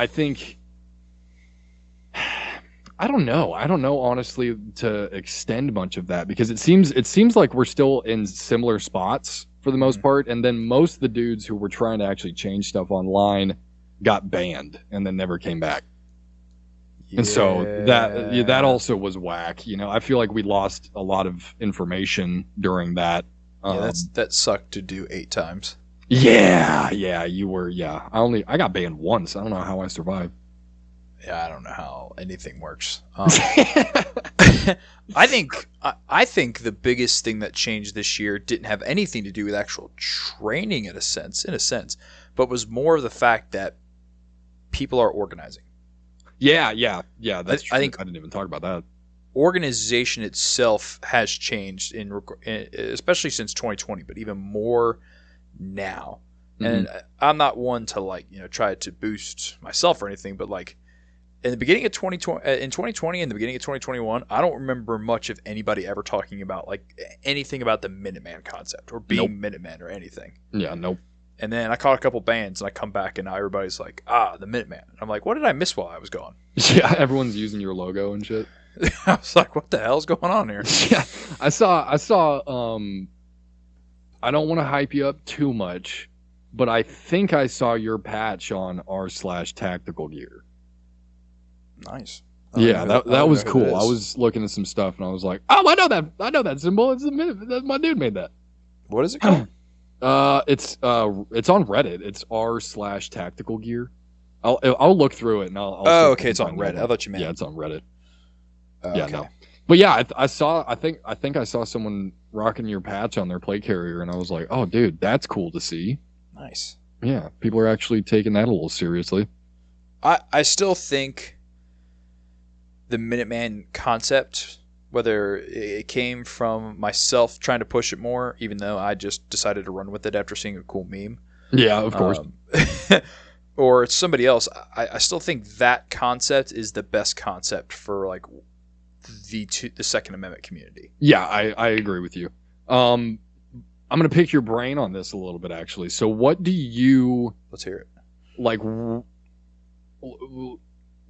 think I don't know honestly to extend much of that, because it seems like we're still in similar spots for the most part, and then most of the dudes who were trying to actually change stuff online got banned and then never came back. And so that also was whack. You know, I feel like we lost a lot of information during that. That sucked to do 8 times. Yeah, you were. Yeah, I got banned once. I don't know how I survived. Yeah, I don't know how anything works. I think the biggest thing that changed this year didn't have anything to do with actual training in a sense, but was more of the fact that people are organizing. Yeah. That's true. I think I didn't even talk about that. Organization itself has changed especially since 2020, but even more now. Mm-hmm. And I'm not one to try to boost myself or anything, but like in the beginning of 2020 and the beginning of 2021, I don't remember much of anybody ever talking about like anything about the Minuteman concept or being Minutemen or anything. Yeah, nope. And then I caught a couple bands and I come back and now everybody's like, the Minuteman. I'm like, what did I miss while I was gone? Yeah, everyone's using your logo and shit. I was like, what the hell's going on here? Yeah, I saw I don't want to hype you up too much, but I think I saw your patch on r/tactical gear. Nice. Yeah, that was cool. I was looking at some stuff and I was like, oh, I know that symbol. It's my dude made that. What is it called? It's on Reddit. It's r/tactical gear. I'll look through it and I'll okay, it's on Reddit. I thought you meant. Yeah, it's on Reddit. Yeah, okay. No. But yeah, I think I saw someone rocking your patch on their plate carrier and I was like, oh dude, that's cool to see. Nice. Yeah, people are actually taking that a little seriously. I still think the Minuteman concept, whether it came from myself trying to push it more, even though I just decided to run with it after seeing a cool meme. Yeah, of course. Or it's somebody else. I still think that concept is the best concept for like the Second Amendment community. Yeah, I agree with you. I'm going to pick your brain on this a little bit, actually. So what do you... Let's hear it. Like...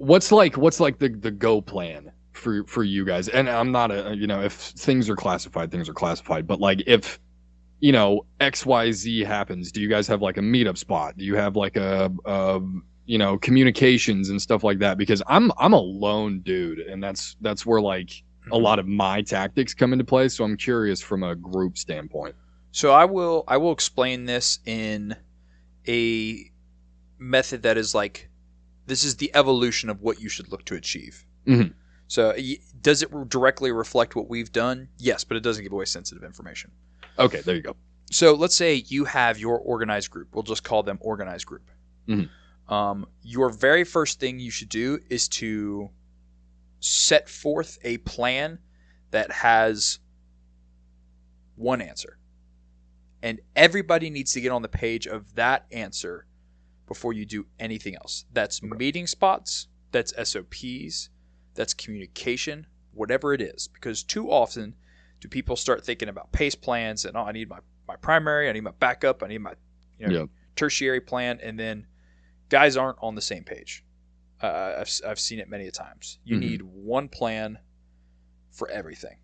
What's like the go plan for you guys? And I'm not if things are classified, but like if XYZ happens, do you guys have like a meetup spot? Do you have like a communications and stuff like that? Because I'm a lone dude, and that's where like a lot of my tactics come into play. So I'm curious from a group standpoint. So I will explain this in a method that is like, this is the evolution of what you should look to achieve. Mm-hmm. So does it directly reflect what we've done? Yes, but it doesn't give away sensitive information. Okay, there you go. So let's say you have your organized group. We'll just call them organized group. Mm-hmm. Your very first thing you should do is to set forth a plan that has one answer. And everybody needs to get on the page of that answer before you do anything else. That's meeting spots, that's SOPs, that's communication, whatever it is. Because too often do people start thinking about pace plans and, I need my primary, I need my backup, I need my tertiary plan, and then guys aren't on the same page. I've seen it many a times. You need one plan for everything.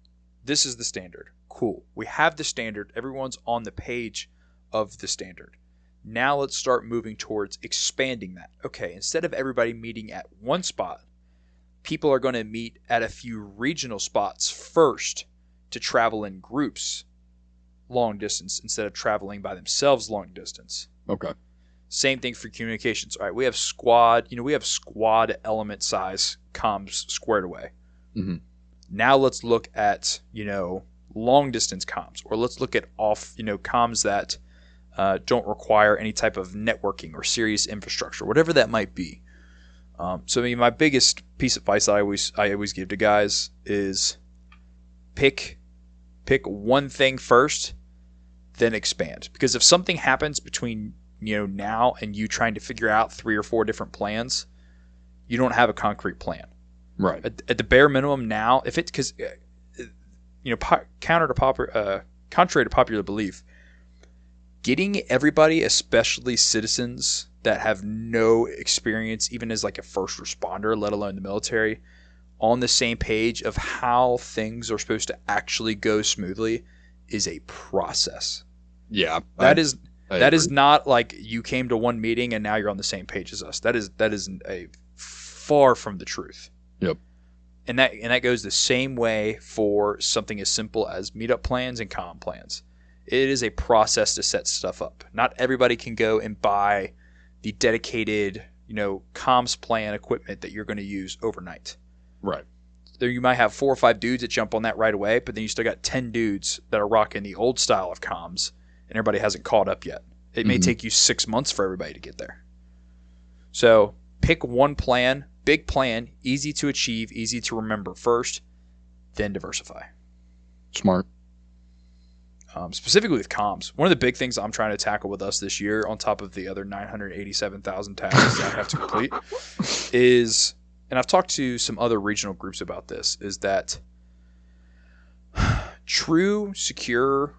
This is the standard. Cool. We have the standard. Everyone's on the page of the standard. Now let's start moving towards expanding that. Okay, instead of everybody meeting at one spot, people are going to meet at a few regional spots first to travel in groups long distance instead of traveling by themselves long distance. Okay. Same thing for communications. All right, we have squad element size comms squared away. Mm-hmm. Now let's look at, long distance comms, or let's look at comms that don't require any type of networking or serious infrastructure, whatever that might be. So my biggest piece of advice I always give to guys is pick one thing first, then expand. Because if something happens between now and you trying to figure out 3 or 4 different plans, you don't have a concrete plan. Right. At the bare minimum now, if it's because contrary to popular belief, getting everybody, especially citizens that have no experience, even as like a first responder, let alone the military, on the same page of how things are supposed to actually go smoothly is a process. Yeah. That is not like you came to one meeting and now you're on the same page as us. That is a far from the truth. Yep. And that goes the same way for something as simple as meetup plans and comm plans. It is a process to set stuff up. Not everybody can go and buy the dedicated, comms plan equipment that you're going to use overnight. Right. There you might have 4 or 5 dudes that jump on that right away, but then you still got 10 dudes that are rocking the old style of comms, and everybody hasn't caught up yet. It may take you 6 months for everybody to get there. So pick one plan, big plan, easy to achieve, easy to remember first, then diversify. Smart. Specifically with comms, one of the big things I'm trying to tackle with us this year, on top of the other 987,000 tasks that I have to complete, is, and I've talked to some other regional groups about this, is that true, secure,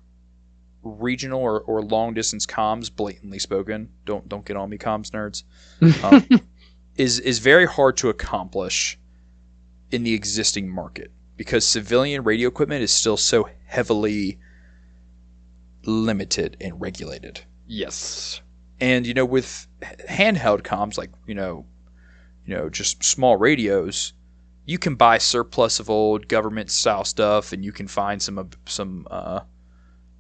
regional or long distance comms, blatantly spoken, don't get on me, comms nerds, is very hard to accomplish in the existing market because civilian radio equipment is still so heavily limited and regulated. Yes. And with handheld comms, like just small radios, you can buy surplus of old government style stuff, and you can find some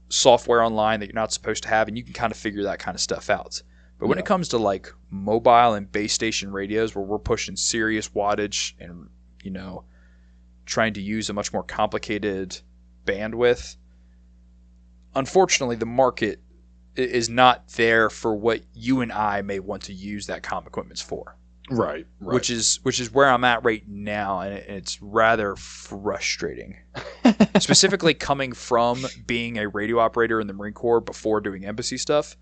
software online that you're not supposed to have, and you can kind of figure that kind of stuff out. But when it comes to like mobile and base station radios, where we're pushing serious wattage and trying to use a much more complicated bandwidth, unfortunately, the market is not there for what you and I may want to use that comm equipment for. Right. Which is where I'm at right now, and it's rather frustrating. Specifically coming from being a radio operator in the Marine Corps before doing embassy stuff,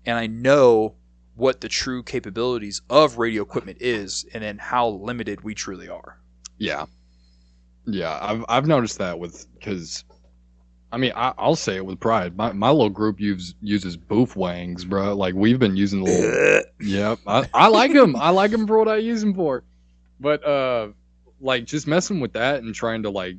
and I know what the true capabilities of radio equipment is, and then how limited we truly are. Yeah. I've noticed that because I'll say it with pride. My little group uses boof wangs, bro. Like we've been using the little. Yep, I like them. I like them for what I use them for. But like just messing with that and trying to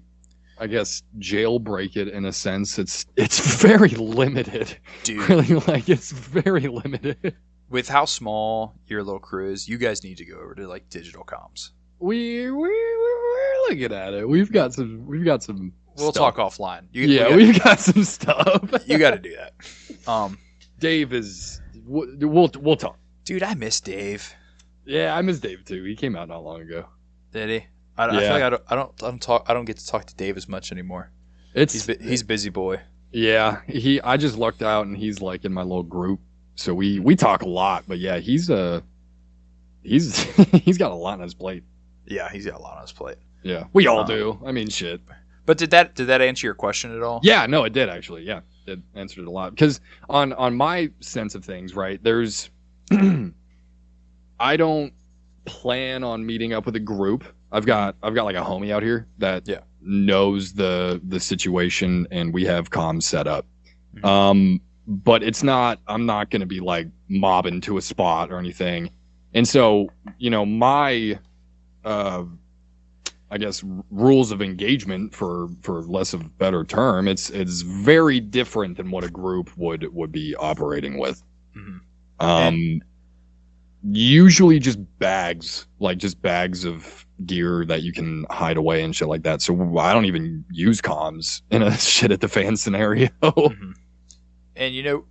I guess jailbreak it in a sense. It's very limited, dude. Really, it's very limited. With how small your little crew is, you guys need to go over to digital comms. We're looking at it. We've got some. We'll stuff. talk offline. We've got some stuff. You got to do that. Dave is. We'll talk. Dude, I miss Dave. Yeah, I miss Dave too. He came out not long ago. Did he? I feel like I don't get to talk to Dave as much anymore. He's a busy boy. Yeah, I just lucked out, and he's like in my little group, so we talk a lot. But yeah, he's got a lot on his plate. Yeah, he's got a lot on his plate. Yeah, we all do. I mean, shit. But did that answer your question at all? Yeah, no, it did actually. Yeah, it answered it a lot because on my sense of things, right? There's I don't plan on meeting up with a group. I've got like a homie out here that knows the situation, and we have comms set up. Mm-hmm. But I'm not going to be like mobbing to a spot or anything. And so, my I guess rules of engagement, for less of a better term, it's very different than what a group would be operating with. Mm-hmm. Usually just bags of gear that you can hide away and shit like that. So I don't even use comms in a shit at the fan scenario. Mm-hmm. And you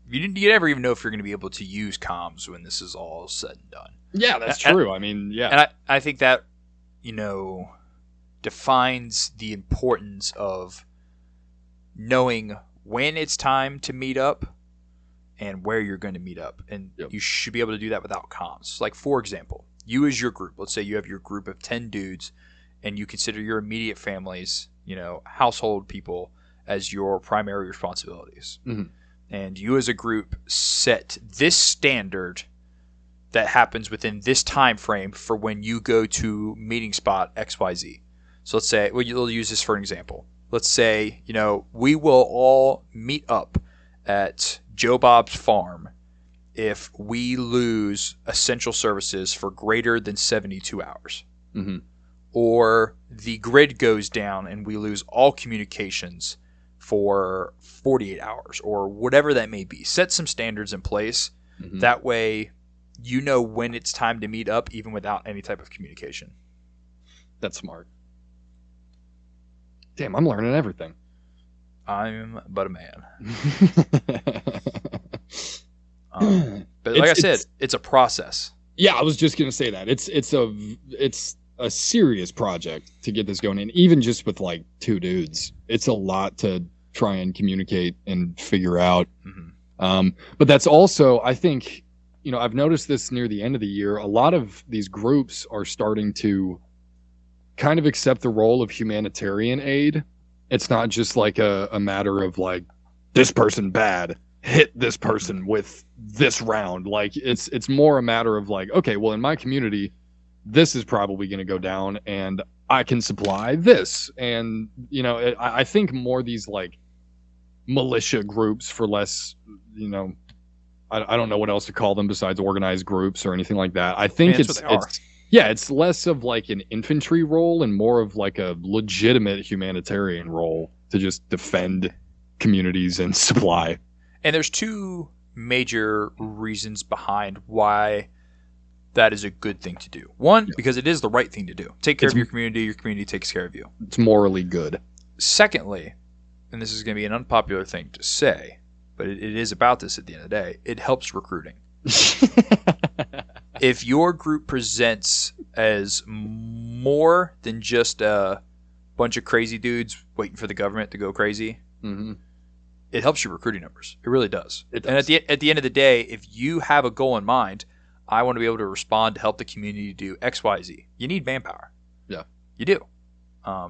never even know if you're going to be able to use comms when this is all said and done. Yeah, that's true. I mean, yeah. And I think that, defines the importance of knowing when it's time to meet up and where you're going to meet up. And you should be able to do that without comms. Like, for example, you as your group, let's say you have your group of 10 dudes and you consider your immediate families, household people as your primary responsibilities. Mm-hmm. And you as a group set this standard that happens within this time frame for when you go to meeting spot XYZ. So let's say, you'll use this for an example. Let's say, we will all meet up at Joe Bob's farm if we lose essential services for greater than 72 hours. Mm-hmm. Or the grid goes down and we lose all communications for 48 hours, or whatever that may be. Set some standards in place. Mm-hmm. That way, when it's time to meet up, even without any type of communication. That's smart. Damn, I'm learning everything. I'm but a man. But like I said, it's a process. Yeah, I was just gonna say that it's a serious project to get this going, and even just with like two dudes, it's a lot to try and communicate and figure out. Mm-hmm. But that's also, I think, I've noticed this near the end of the year. A lot of these groups are starting to kind of accept the role of humanitarian aid. It's not just like a matter of like, this person bad, hit this person with this round. Like it's more a matter of like, okay, well, in my community, this is probably going to go down and I can supply this. And, I think more these like militia groups, for less, I don't know what else to call them besides organized groups or anything like that. I think it's less of like an infantry role and more of like a legitimate humanitarian role to just defend communities and supply. And there's two major reasons behind why that is a good thing to do. One, because it is the right thing to do. Take care of your community takes care of you. It's morally good. Secondly, and this is going to be an unpopular thing to say, but it is about this at the end of the day, it helps recruiting. If your group presents as more than just a bunch of crazy dudes waiting for the government to go crazy, mm-hmm. It helps your recruiting numbers. It really does. And at the end of the day, if you have a goal in mind, I want to be able to respond to help the community do X, Y, Z. You need manpower. Yeah, you do.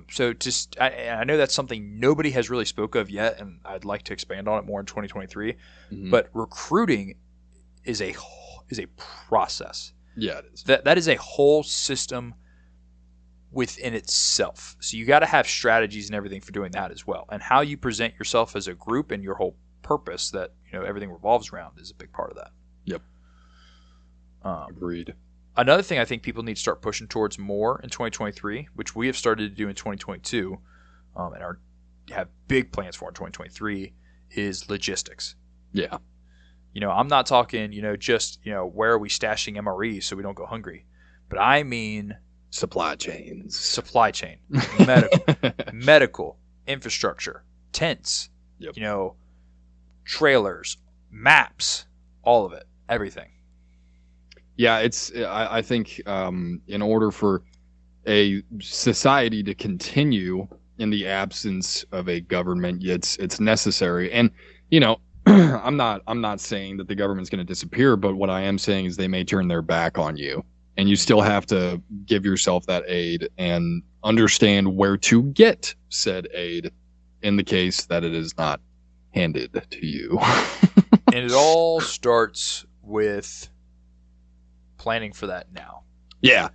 So I know that's something nobody has really spoke of yet, and I'd like to expand on it more in 2023. Mm-hmm. But recruiting is a process. Yeah, it is. That is a whole system within itself. So you got to have strategies and everything for doing that as well. And how you present yourself as a group and your whole purpose that everything revolves around is a big part of that. Yep. Agreed. Another thing I think people need to start pushing towards more in 2023, which we have started to do in 2022, and have big plans for in 2023, is logistics. Yeah. I'm not talking, just, where are we stashing MREs so we don't go hungry, but I mean supply chain, medical infrastructure, tents, yep. Trailers, maps, all of it, everything. Yeah, I think in order for a society to continue in the absence of a government. It's necessary. And, I'm not saying that the government's going to disappear, but what I am saying is they may turn their back on you, and you still have to give yourself that aid and understand where to get said aid in the case that it is not handed to you. And it all starts with planning for that now. Yeah.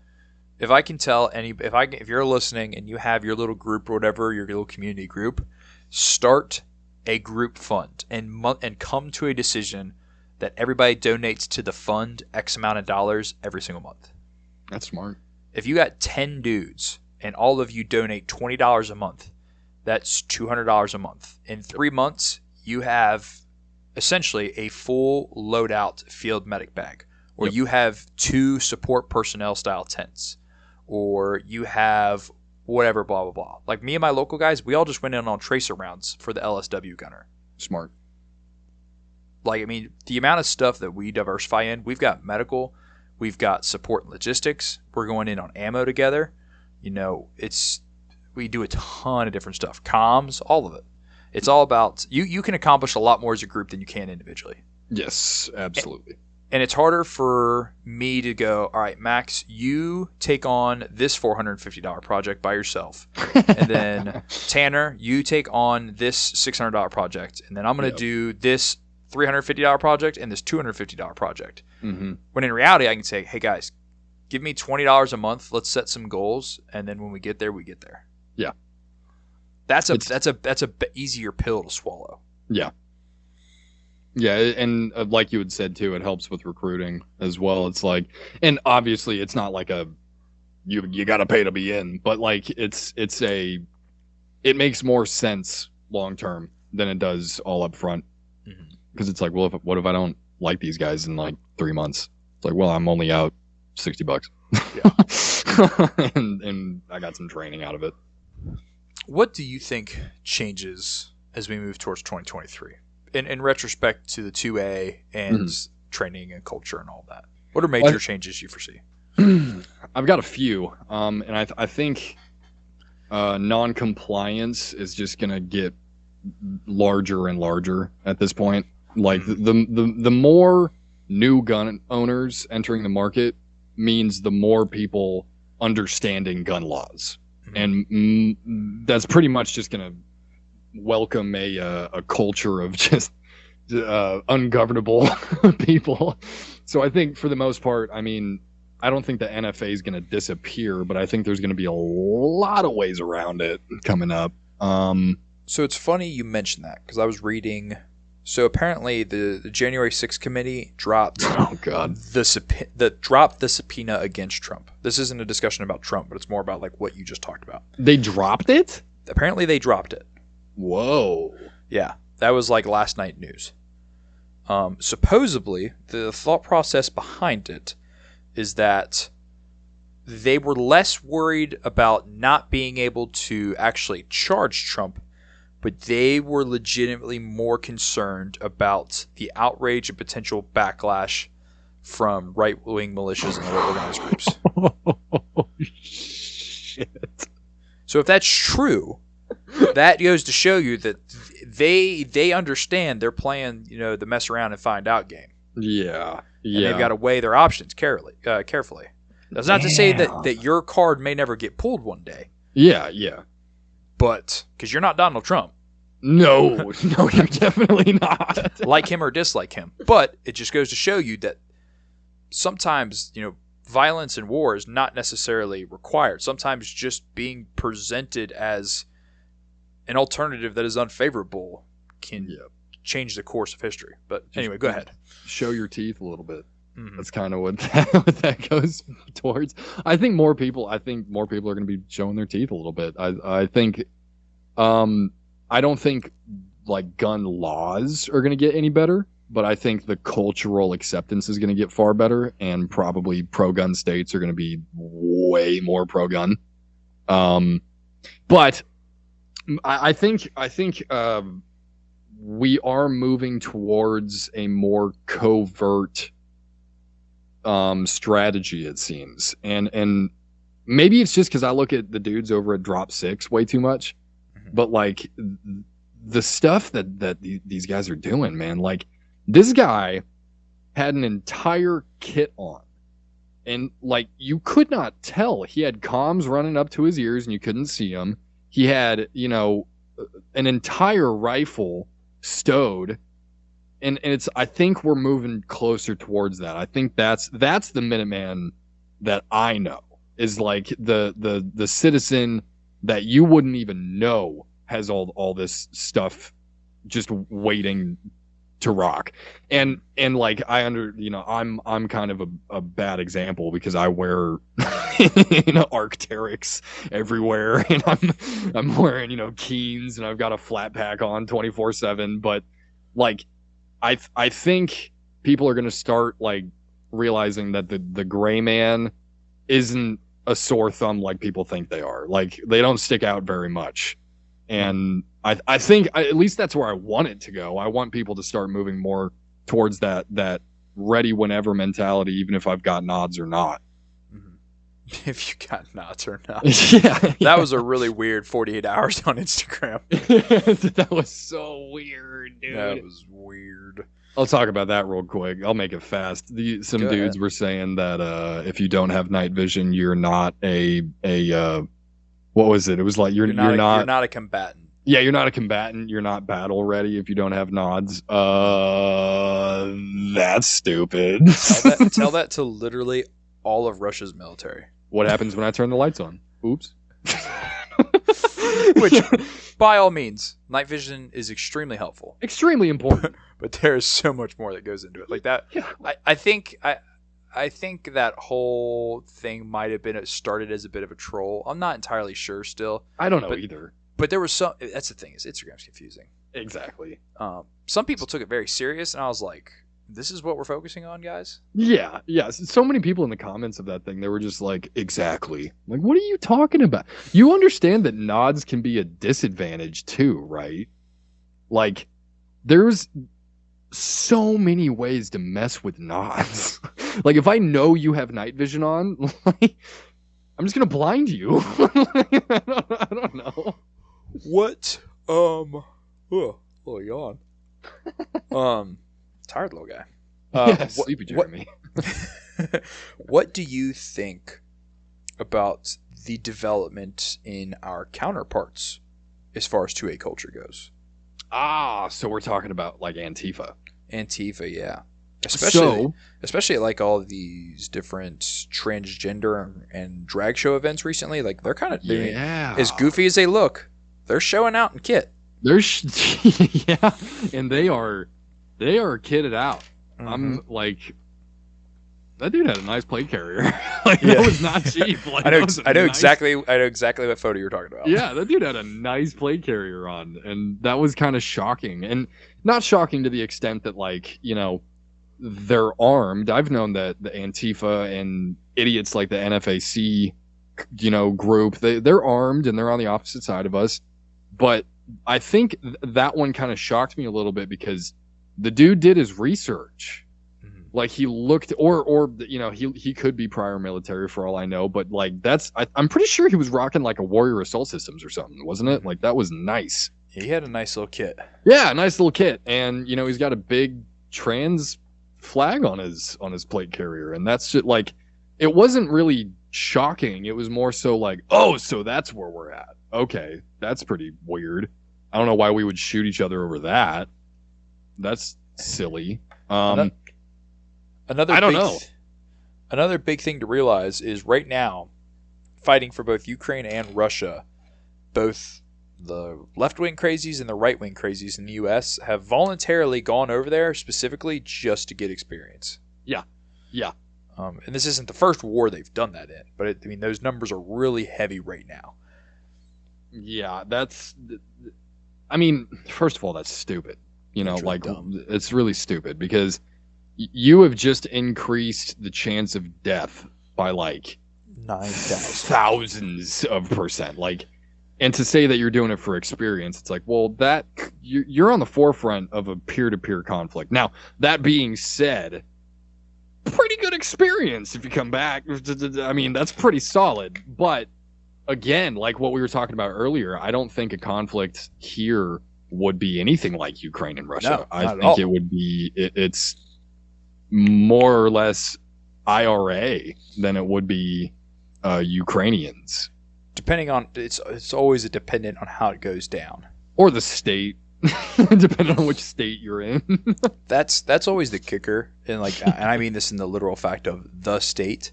If I can tell if you're listening and you have your little group or whatever, your little community group, start a group fund and come to a decision that everybody donates to the fund X amount of dollars every single month. That's smart. If you got 10 dudes and all of you donate $20 a month, that's $200 a month. In 3 months, you have essentially a full loadout field medic bag, or you have 2 support personnel style tents, or you have whatever, blah, blah, blah. Like me and my local guys, we all just went in on tracer rounds for the LSW gunner. Smart. Like, I mean, the amount of stuff that we diversify in, we've got medical, we've got support and logistics, we're going in on ammo together. We do a ton of different stuff. Comms, all of it. It's all about, you can accomplish a lot more as a group than you can individually. Yes, absolutely. And it's harder for me to go, all right, Max, you take on this $450 project by yourself. And then Tanner, you take on this $600 project. And then I'm going to do this $350 project and this $250 project. Mm-hmm. When in reality, I can say, hey, guys, give me $20 a month. Let's set some goals. And then when we get there, we get there. Yeah. That's a easier pill to swallow. Yeah. Yeah, and like you had said too, it helps with recruiting as well. It's like, and obviously it's not like you got to pay to be in, but like it makes more sense long term than it does all up front. Because it's like, well, what if I don't like these guys in like 3 months? It's like, well, I'm only out $60. Yeah. and I got some training out of it. What do you think changes as we move towards 2023? In retrospect to the 2A and training and culture and all that, what are major changes you foresee? I've got a few, and I think non-compliance is just gonna get larger and larger at this point. Like the more new gun owners entering the market means the more people understanding gun laws, and that's pretty much just gonna welcome a culture of just ungovernable people. So I think for the most part, I mean, I don't think the NFA is going to disappear, but I think there's going to be a lot of ways around it coming up. So it's funny you mentioned that because I was reading. So apparently the January 6th committee dropped dropped the subpoena against Trump. This isn't a discussion about Trump, but it's more about like what you just talked about. They dropped it? Apparently they dropped it. Whoa. Yeah, that was like last night news. Supposedly, the thought process behind it is that they were less worried about not being able to actually charge Trump, but they were legitimately more concerned about the outrage and potential backlash from right-wing militias and other organized groups. Oh, shit. So if that's true, that goes to show you that they understand they're playing, the mess around and find out game. Yeah. And they've got to weigh their options carefully. That's not to say that your card may never get pulled one day. Yeah. But because you're not Donald Trump. No, you're definitely not. Like him or dislike him. But it just goes to show you that sometimes, violence and war is not necessarily required. Sometimes just being presented as an alternative that is unfavorable can change the course of history. But anyway, go ahead. Show your teeth a little bit. Mm-hmm. That's kind of what that goes towards. I think more people are going to be showing their teeth a little bit. I think, I don't think like gun laws are going to get any better, but I think the cultural acceptance is going to get far better, and probably pro-gun states are going to be way more pro-gun. But I think we are moving towards a more covert strategy, it seems, and maybe it's just because I look at the dudes over at Drop 6 way too much, but like the stuff that these guys are doing, man, like this guy had an entire kit on, and like you could not tell. He had comms running up to his ears and you couldn't see him. He had, you know, an entire rifle stowed, and it's, I think we're moving closer towards that. I think that's the Minuteman that I know, is like the citizen that you wouldn't even know has all this stuff just waiting to rock. And like I'm kind of a bad example because I wear Arc'teryx everywhere, and I'm wearing Keens, and I've got a flat pack on 24/7. But like I think people are gonna start like realizing that the gray man isn't a sore thumb like people think they are. Like they don't stick out very much. And I think at least that's where I want it to go. I want people to start moving more towards that ready whenever mentality, even if I've got nods or not. If you got nods or not. Yeah. That was a really weird 48 hours on Instagram. That was so weird, dude. That was weird. I'll talk about that real quick. I'll make it fast. Some Go dudes ahead. were saying that if you don't have night vision, you're not a what was it? It was like you're not a combatant. Yeah, you're not a combatant. You're not battle ready if you don't have nods. That's stupid. Tell that to literally all of Russia's military. What happens when I turn the lights on? Oops. Which, by all means, night vision is extremely helpful. Extremely important. But there is so much more that goes into it. Like that, Yeah. I think that whole thing might have been started as a bit of a troll. I'm not entirely sure still. I don't know either. But there was some. That's the thing, is Instagram's confusing. Exactly. Some people took it very serious, and I was like, "This is what we're focusing on, guys." Yeah. So many people in the comments of that thing, they were just like, exactly. Like, what are you talking about? You understand that nods can be a disadvantage too, right? Like, there's so many ways to mess with nods. Like, if I know you have night vision on, like, I'm just gonna blind you. I don't know. What? Oh, yawn. Tired little guy. Sleepy Jeremy. What do you think about the development in our counterparts as far as 2A culture goes? So we're talking about like Antifa. Antifa, yeah. Especially like all of these different transgender and drag show events recently. Like they're kind of doing as goofy as they look. They're showing out in kit. Yeah, and they are kitted out. Mm-hmm. I'm like, that dude had a nice plate carrier. Like that was not cheap. Like, I know exactly what photo you're talking about. Yeah, that dude had a nice plate carrier on, and that was kind of shocking, and not shocking to the extent that like they're armed. I've known that the Antifa and idiots like the NFAC, group, they're armed and they're on the opposite side of us. But I think that one kind of shocked me a little bit because the dude did his research. Mm-hmm. Like he looked, or he could be prior military for all I know. But like I'm pretty sure he was rocking like a Warrior Assault Systems or something, wasn't it? Like that was nice. He had a nice little kit. Yeah, nice little kit, and he's got a big trans flag on his plate carrier, and that's just like, it wasn't really shocking. It was more so like, oh, so that's where we're at. Okay, that's pretty weird. I don't know why we would shoot each other over that. That's silly. Another big thing to realize is right now, fighting for both Ukraine and Russia, both the left-wing crazies and the right-wing crazies in the U.S. have voluntarily gone over there specifically just to get experience. Yeah. And this isn't the first war they've done that in, but those numbers are really heavy right now. Yeah, first of all, that's stupid. It's really dumb. It's really stupid because you have just increased the chance of death by like 9,000. thousands of percent. Like, and to say that you're doing it for experience, it's like, well, that you're on the forefront of a peer-to-peer conflict. Now, that being said, pretty good experience if you come back. I mean, that's pretty solid. But again, like what we were talking about earlier, I don't think a conflict here would be anything like Ukraine and Russia. No, I think it would be, it's more or less IRA than it would be Ukrainians. Depending on, it's always a dependent on how it goes down. Or the state, depending on which state you're in. That's always the kicker, and I mean this in the literal fact of the state,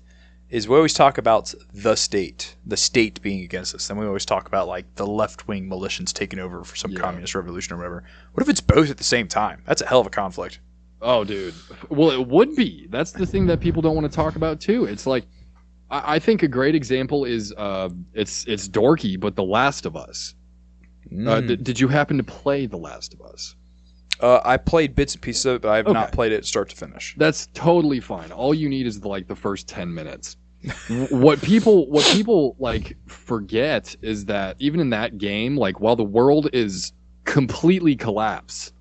is we always talk about the state being against us. Then we always talk about like the left-wing militias taking over for some communist revolution or whatever. What if it's both at the same time? That's a hell of a conflict. Oh, dude. Well, it would be. That's the thing that people don't want to talk about too. It's like, I think a great example is it's dorky, but The Last of Us. Did you happen to play The Last of Us? I played bits and pieces of it, but I have not played it start to finish. That's totally fine. All you need is the first 10 minutes. What people like forget is that even in that game, like while the world is completely collapsed,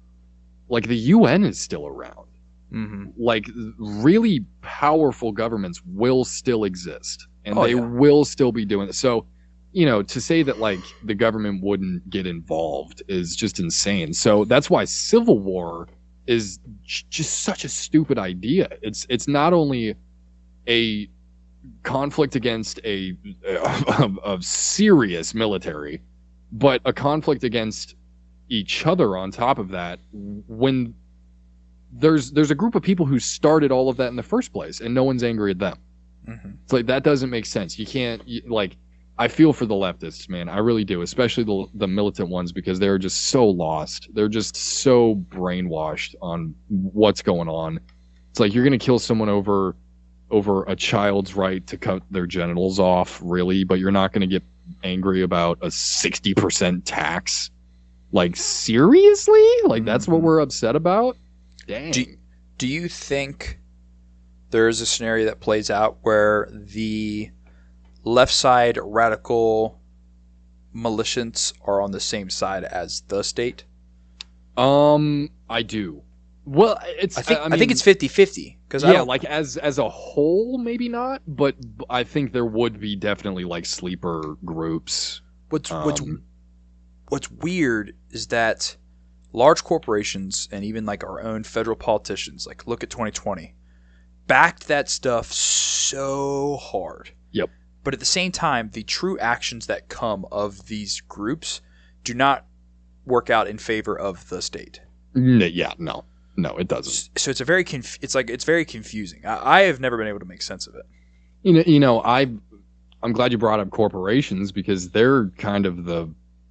like the UN is still around. Mm-hmm. Like really powerful governments will still exist, and they will still be doing it. So, you know, to say that like the government wouldn't get involved is just insane. So that's why civil war is just such a stupid idea. It's not only a conflict against a serious military, but a conflict against each other on top of that, when there's a group of people who started all of that in the first place and no one's angry at them. Mm-hmm. It's like, that doesn't make sense. You can't, like, I feel for the leftists, man. I really do, especially the militant ones, because they're just so lost. They're just so brainwashed on what's going on. It's like, you're going to kill someone over a child's right to cut their genitals off, really, but you're not going to get angry about a 60% tax. Like, seriously? Like, that's what we're upset about? Dang. Do you think there is a scenario that plays out where the left side radical militiants are on the same side as the state? I do. Well, I think it's 50-50. Like as a whole, maybe not, but I think there would be definitely like sleeper groups. What's weird is that large corporations and even like our own federal politicians, like look at 2020, backed that stuff so hard. Yep. But at the same time, the true actions that come of these groups do not work out in favor of the state. Yeah, no, it doesn't. So it's very confusing. I have never been able to make sense of it. You know, I'm glad you brought up corporations, because they're kind of the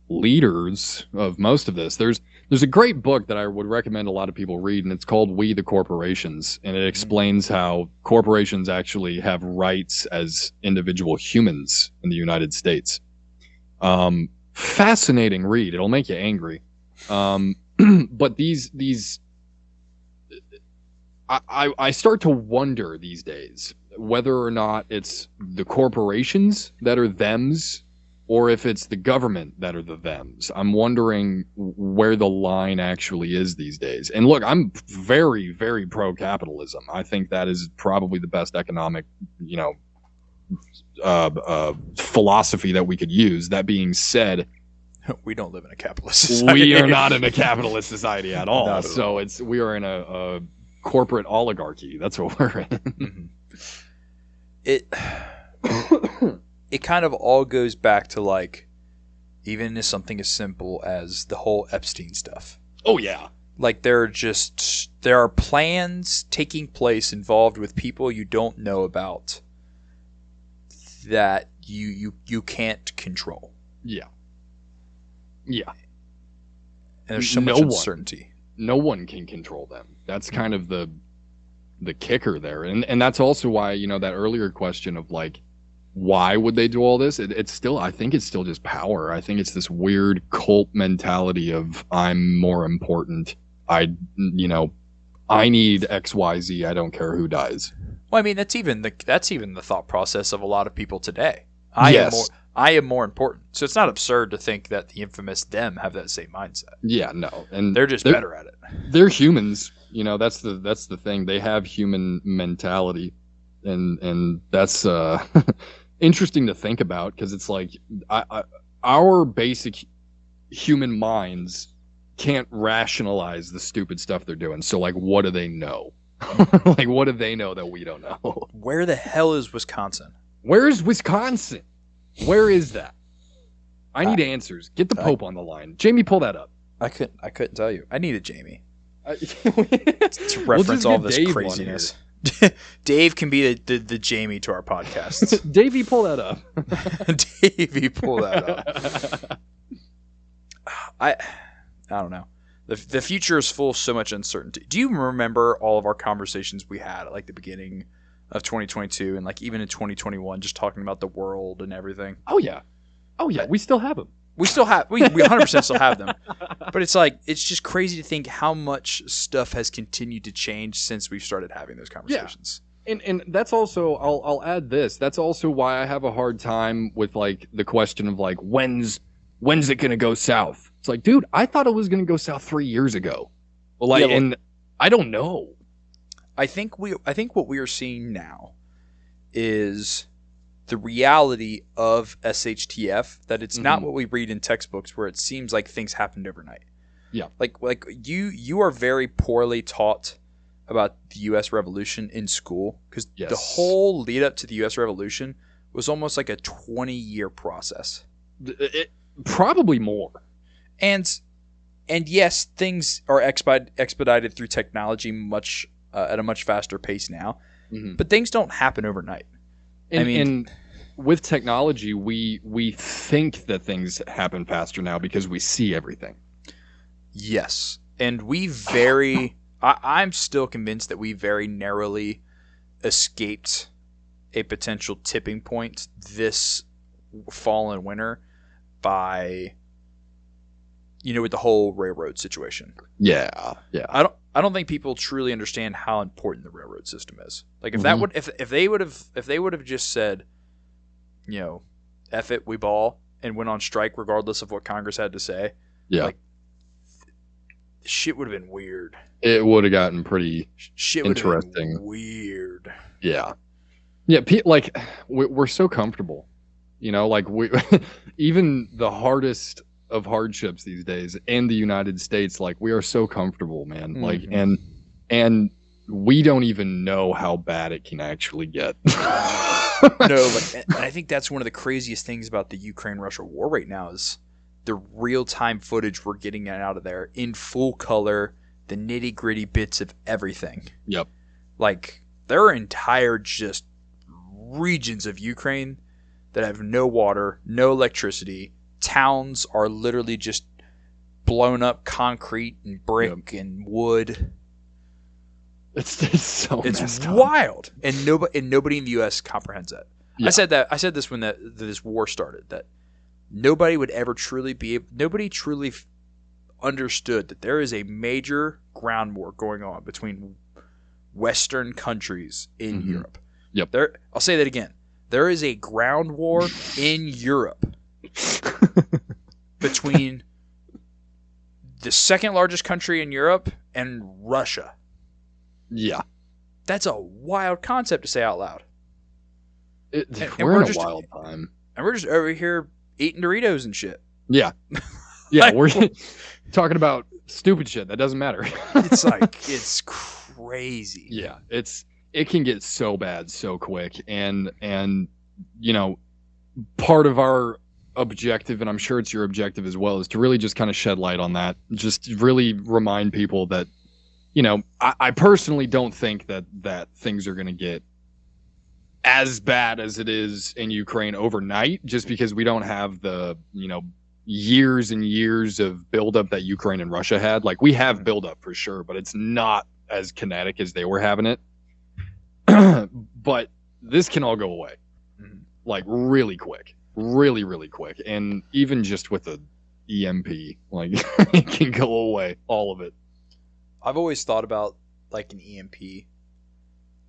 leaders of most of this. There's a great book that I would recommend a lot of people read, and it's called We the Corporations, and it explains how corporations actually have rights as individual humans in the United States. Fascinating read. It'll make you angry. But I start to wonder these days whether or not it's the corporations that are thems, or if it's the government that are the thems. I'm wondering where the line actually is these days. And look, I'm very, very pro-capitalism. I think that is probably the best economic, philosophy that we could use. That being said, we don't live in a capitalist society. We are not in a capitalist society at all. So we are in a corporate oligarchy. That's what we're in. Mm-hmm. It kind of all goes back to like, even as something as simple as the whole Epstein stuff. Oh yeah. Like there are plans taking place involved with people you don't know about that you can't control. Yeah. Yeah. And there's so much uncertainty. No one can control them. That's kind of the kicker there. And that's also why, that earlier question of like, why would they do all this? I think it's still just power. I think it's this weird cult mentality of I'm more important. I need XYZ. I don't care who dies. Well, I mean, that's even the thought process of a lot of people today. I am more important. So it's not absurd to think that the infamous them have that same mindset. Yeah, no. And they're better at it. They're humans. That's the thing. They have human mentality. and that's interesting to think about, because it's like our basic human minds can't rationalize the stupid stuff they're doing. So like, what do they know? Like, what do they know that we don't know? Where the hell is Wisconsin? Where is Wisconsin? Where is that? I need answers. Get the Pope on the line. Jamie, pull that up. I couldn't tell you. I need a Jamie to reference all this Dave craziness. Dave can be the Jamie to our podcast. Davey, pull that up. Davey, pull that up. I don't know. The future is full of so much uncertainty. Do you remember all of our conversations we had at like the beginning of 2022 and like even in 2021, just talking about the world and everything? Oh yeah. We still have them. We 100% still have them. But it's like, it's just crazy to think how much stuff has continued to change since we've started having those conversations. Yeah. And that's also, I'll add this. That's also why I have a hard time with like the question of like, when's it going to go south? It's like, dude, I thought it was going to go south 3 years ago. Well, like, and I don't know. I think what we are seeing now is the reality of SHTF, that it's not what we read in textbooks where it seems like things happened overnight. Yeah. Like you are very poorly taught about the U.S. Revolution in school, because the whole lead up to the U.S. Revolution was almost like a 20-year process. Probably more. And yes, things are expedited through technology much at a much faster pace now, but things don't happen overnight. And with technology, we think that things happen faster now because we see everything. Yes, and I'm still convinced that we very narrowly escaped a potential tipping point this fall and winter by, with the whole railroad situation. Yeah. I don't think people truly understand how important the railroad system is. Like if they would have just said, F it, we ball, and went on strike regardless of what Congress had to say. Yeah. Like, shit would have been weird. It would have gotten pretty interesting. Have been weird. Yeah. Yeah. Like, we're so comfortable, like even the hardest of hardships these days in the United States, like, we are so comfortable, man. Like, and we don't even know how bad it can actually get. No, but I think that's one of the craziest things about the Ukraine-Russia war right now is the real-time footage we're getting out of there in full color, the nitty-gritty bits of everything. Yep. Like, there are entire just regions of Ukraine that have no water, no electricity. Towns are literally just blown up concrete and brick and wood. It's so it's wild, and nobody in the U.S. comprehends that. Yeah. I said this when this war started, that nobody truly understood that there is a major ground war going on between Western countries in Europe. Yep. I'll say that again. There is a ground war in Europe between the second largest country in Europe and Russia. Yeah. That's a wild concept to say out loud. We're in a wild time. And we're just over here eating Doritos and shit. Yeah. Yeah, we're talking about stupid shit that doesn't matter. It's like, it's crazy. Yeah, it can get so bad so quick, and part of our objective, and I'm sure it's your objective as well, is to really just kind of shed light on that. Just really remind people that, I personally don't think that things are going to get as bad as it is in Ukraine overnight, just because we don't have the, years and years of buildup that Ukraine and Russia had. Like, we have buildup for sure, but it's not as kinetic as they were having it. But this can all go away, like, really quick, really, really quick. And even just with the EMP, like, it can go away, all of it. I've always thought about, like, an EMP,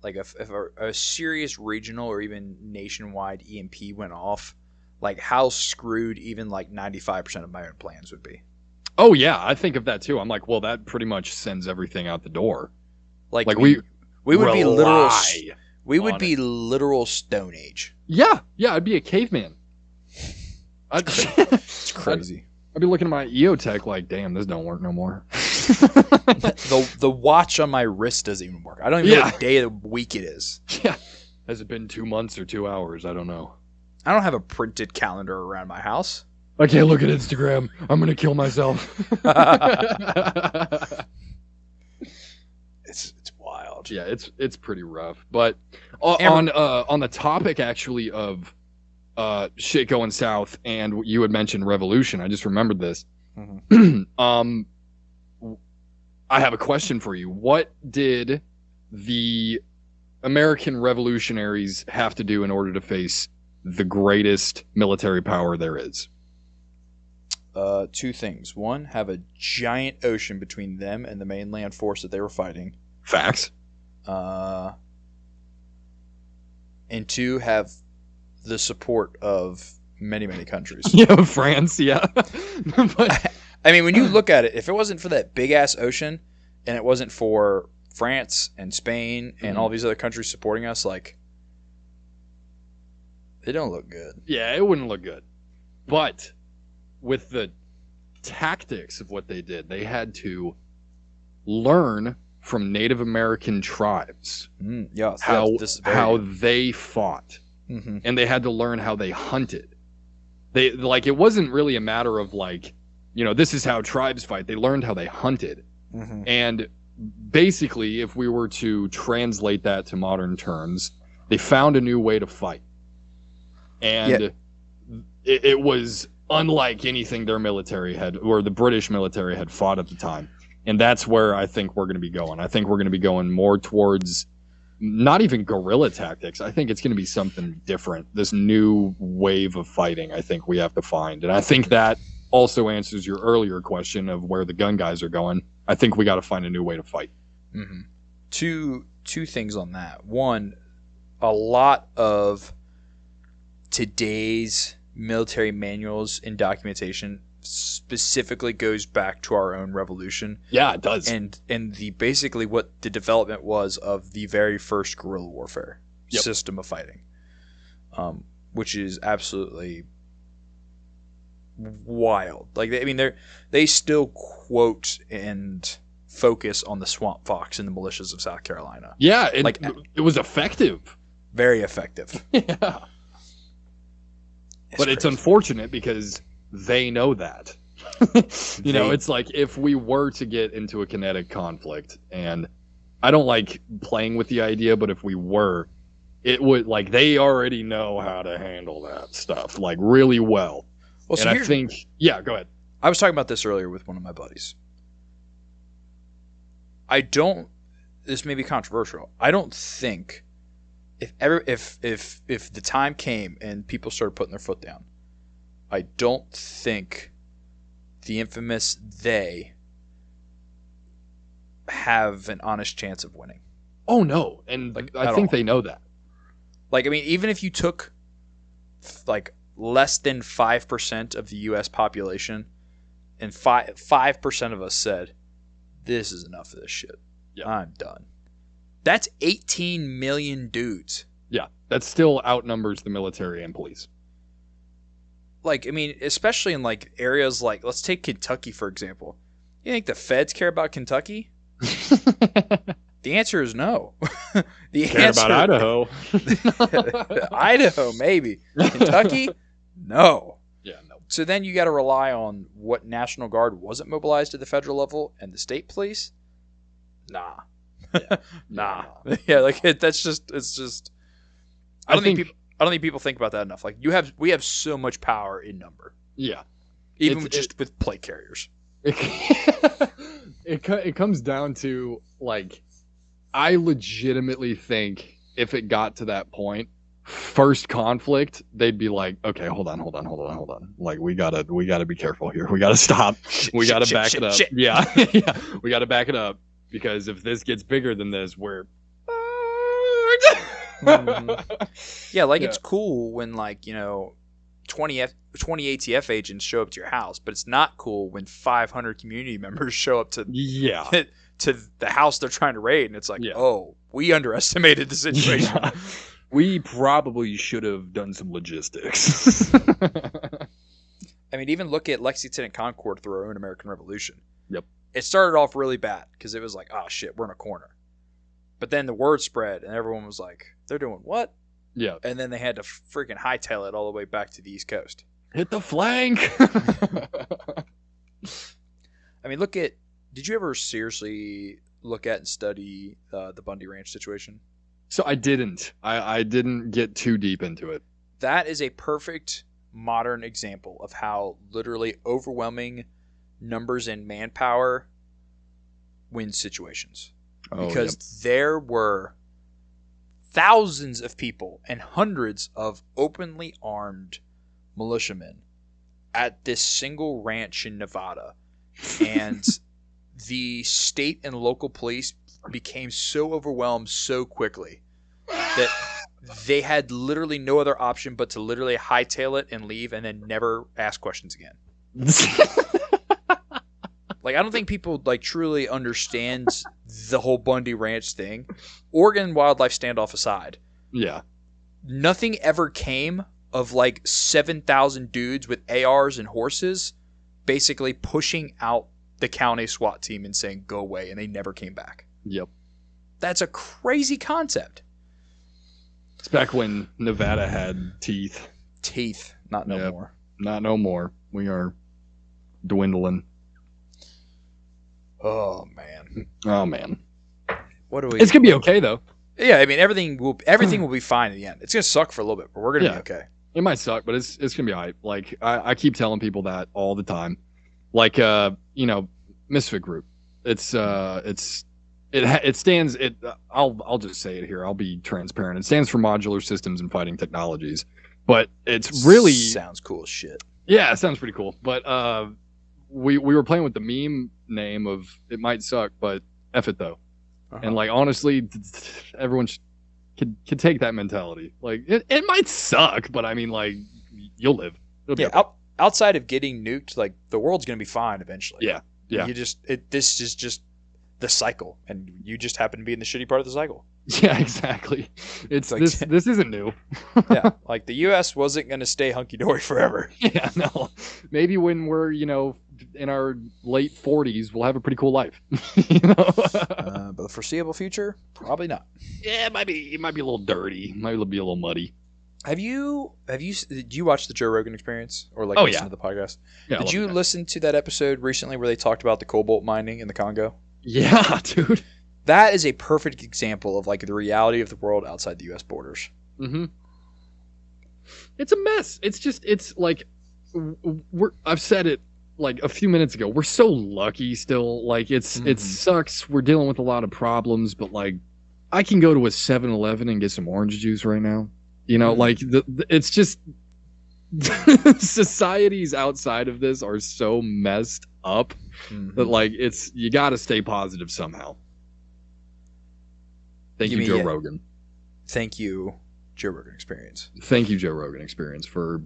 like if a serious regional or even nationwide EMP went off, like, how screwed even like 95% of my own plans would be. Oh yeah, I think of that too. I'm like, well, that pretty much sends everything out the door. Like we would be We would be literal Stone Age. Yeah, I'd be a caveman. It's crazy. I'd be looking at my EOTech like, damn, this don't work no more. The watch on my wrist doesn't even work. I don't even know what day of the week it is. Yeah. Has it been 2 months or 2 hours? I don't know. I don't have a printed calendar around my house. I can't look at Instagram. I'm going to kill myself. It's wild. Yeah, it's pretty rough. But on the topic actually of shit going south, and you had mentioned revolution, I just remembered this. Mm-hmm. I have a question for you. What did the American revolutionaries have to do in order to face the greatest military power there is? 2 things. 1, have a giant ocean between them and the main land force that they were fighting. Facts. And 2, have the support of many, many countries. Yeah, France, yeah. But, I mean, when you look at it, if it wasn't for that big-ass ocean and it wasn't for France and Spain and all these other countries supporting us, like, it don't look good. Yeah, it wouldn't look good. But with the tactics of what they did, they had to learn from Native American tribes how they fought. Mm-hmm. And they had to learn how they hunted. It wasn't really a matter of this is how tribes fight. They learned how they hunted. Mm-hmm. And basically, if we were to translate that to modern terms, they found a new way to fight. And it was unlike anything their military had, or the British military had fought at the time. And that's where I think we're going to be going. I think we're going to be going more towards not even guerrilla tactics. I think it's going to be something different. This new wave of fighting, I think we have to find. And I think that also answers your earlier question of where the gun guys are going. I think we got to find a new way to fight. Mm-hmm. Two things on that. 1, a lot of today's military manuals and documentation specifically goes back to our own revolution. Yeah, it does. And basically what the development was of the very first guerrilla warfare system of fighting, which is absolutely wild. They still quote and focus on the swamp fox and the militias of South Carolina. Yeah, it was effective. Very effective. Yeah. But it's unfortunate because they know that. It's like if we were to get into a kinetic conflict, and I don't like playing with the idea, but if we were, it would, they already know how to handle that stuff, really well. Well, and I think, go ahead. I was talking about this earlier with one of my buddies. This may be controversial. I don't think if the time came and people started putting their foot down, I don't think the infamous they have an honest chance of winning. Oh no, and I think they know that. Even if you took less than 5% of the U.S. population, and 5% of us said, "This is enough of this shit. Yeah. I'm done." That's 18 million dudes. Yeah, that still outnumbers the military and police. Especially in areas let's take Kentucky for example. You think the feds care about Kentucky? The answer is no. Care about Idaho. Idaho, maybe. Kentucky? No. Yeah, no. So then you got to rely on what National Guard wasn't mobilized at the federal level and the state police? Nah. Yeah. Nah. Yeah, it's just. I don't think people think about that enough. We have so much power in number. Yeah. Even with plate carriers. It comes down to I legitimately think if it got to that point, first conflict, they'd be like, okay, hold on. We gotta be careful here. We gotta stop. We gotta back it up. Yeah. Yeah. We gotta back it up because if this gets bigger than this, we're Yeah, it's cool when 20 ATF agents show up to your house, but it's not cool when 500 community members show up to to the house they're trying to raid, and it's like, oh, we underestimated the situation. Yeah. We probably should have done some logistics. I mean, even look at Lexington and Concord through our own American Revolution. Yep. It started off really bad because it was like, oh shit, we're in a corner. But then the word spread, and everyone was like, they're doing what? Yeah. And then they had to freaking hightail it all the way back to the East Coast. Hit the flank. I mean, did you ever seriously look at and study the Bundy Ranch situation? So I didn't. I didn't get too deep into it. That is a perfect modern example of how literally overwhelming numbers and manpower wins situations. Because there were thousands of people and hundreds of openly armed militiamen at this single ranch in Nevada. And the state and local police became so overwhelmed so quickly that they had literally no other option but to literally hightail it and leave and then never ask questions again. Like, I don't think people like truly understand the whole Bundy Ranch thing. Oregon wildlife standoff aside. Yeah. Nothing ever came of like 7,000 dudes with ARs and horses basically pushing out the county SWAT team and saying, go away, and they never came back. Yep. That's a crazy concept. It's back when Nevada had teeth. Teeth. Not no more. Not no more. We are dwindling. Oh, man. Oh, man. What do we? It's going to be okay, though. Yeah, I mean, everything will be fine in the end. It's going to suck for a little bit, but we're going to be okay. It might suck, but it's going to be all right. Like, I keep telling people that all the time. Like, Misfit Group. It stands. I'll just say it here. I'll be transparent. It stands for Modular Systems and Fighting Technologies. But it's really sounds cool as shit. Yeah, it sounds pretty cool. But we were playing with the meme name of it might suck, but F it though. And like honestly, everyone could take that mentality. Like it might suck, but I mean like you'll live. Outside of getting nuked, like the world's gonna be fine eventually. Yeah. This is just the cycle, and you just happen to be in the shitty part of the cycle. Yeah, exactly. It's like, this isn't new. Yeah, like the U.S. wasn't gonna stay hunky dory forever. Yeah, no. Maybe when we're in our late 40s, we'll have a pretty cool life. But the foreseeable future, probably not. Yeah, it might be a little dirty. It might be a little muddy. Did you watch the Joe Rogan Experience or listen to the podcast? Yeah, did you listen to that episode recently where they talked about the cobalt mining in the Congo? Yeah, dude. That is a perfect example of like the reality of the world outside the U.S. borders. Mm-hmm. It's a mess. It's like I've said it like a few minutes ago. We're so lucky still. Like it sucks. We're dealing with a lot of problems, but like I can go to a 7-Eleven and get some orange juice right now. Like it's just societies outside of this are so messed up that like you got to stay positive somehow. Thank you, Joe Rogan. Thank you, Joe Rogan Experience. Thank you, Joe Rogan Experience, for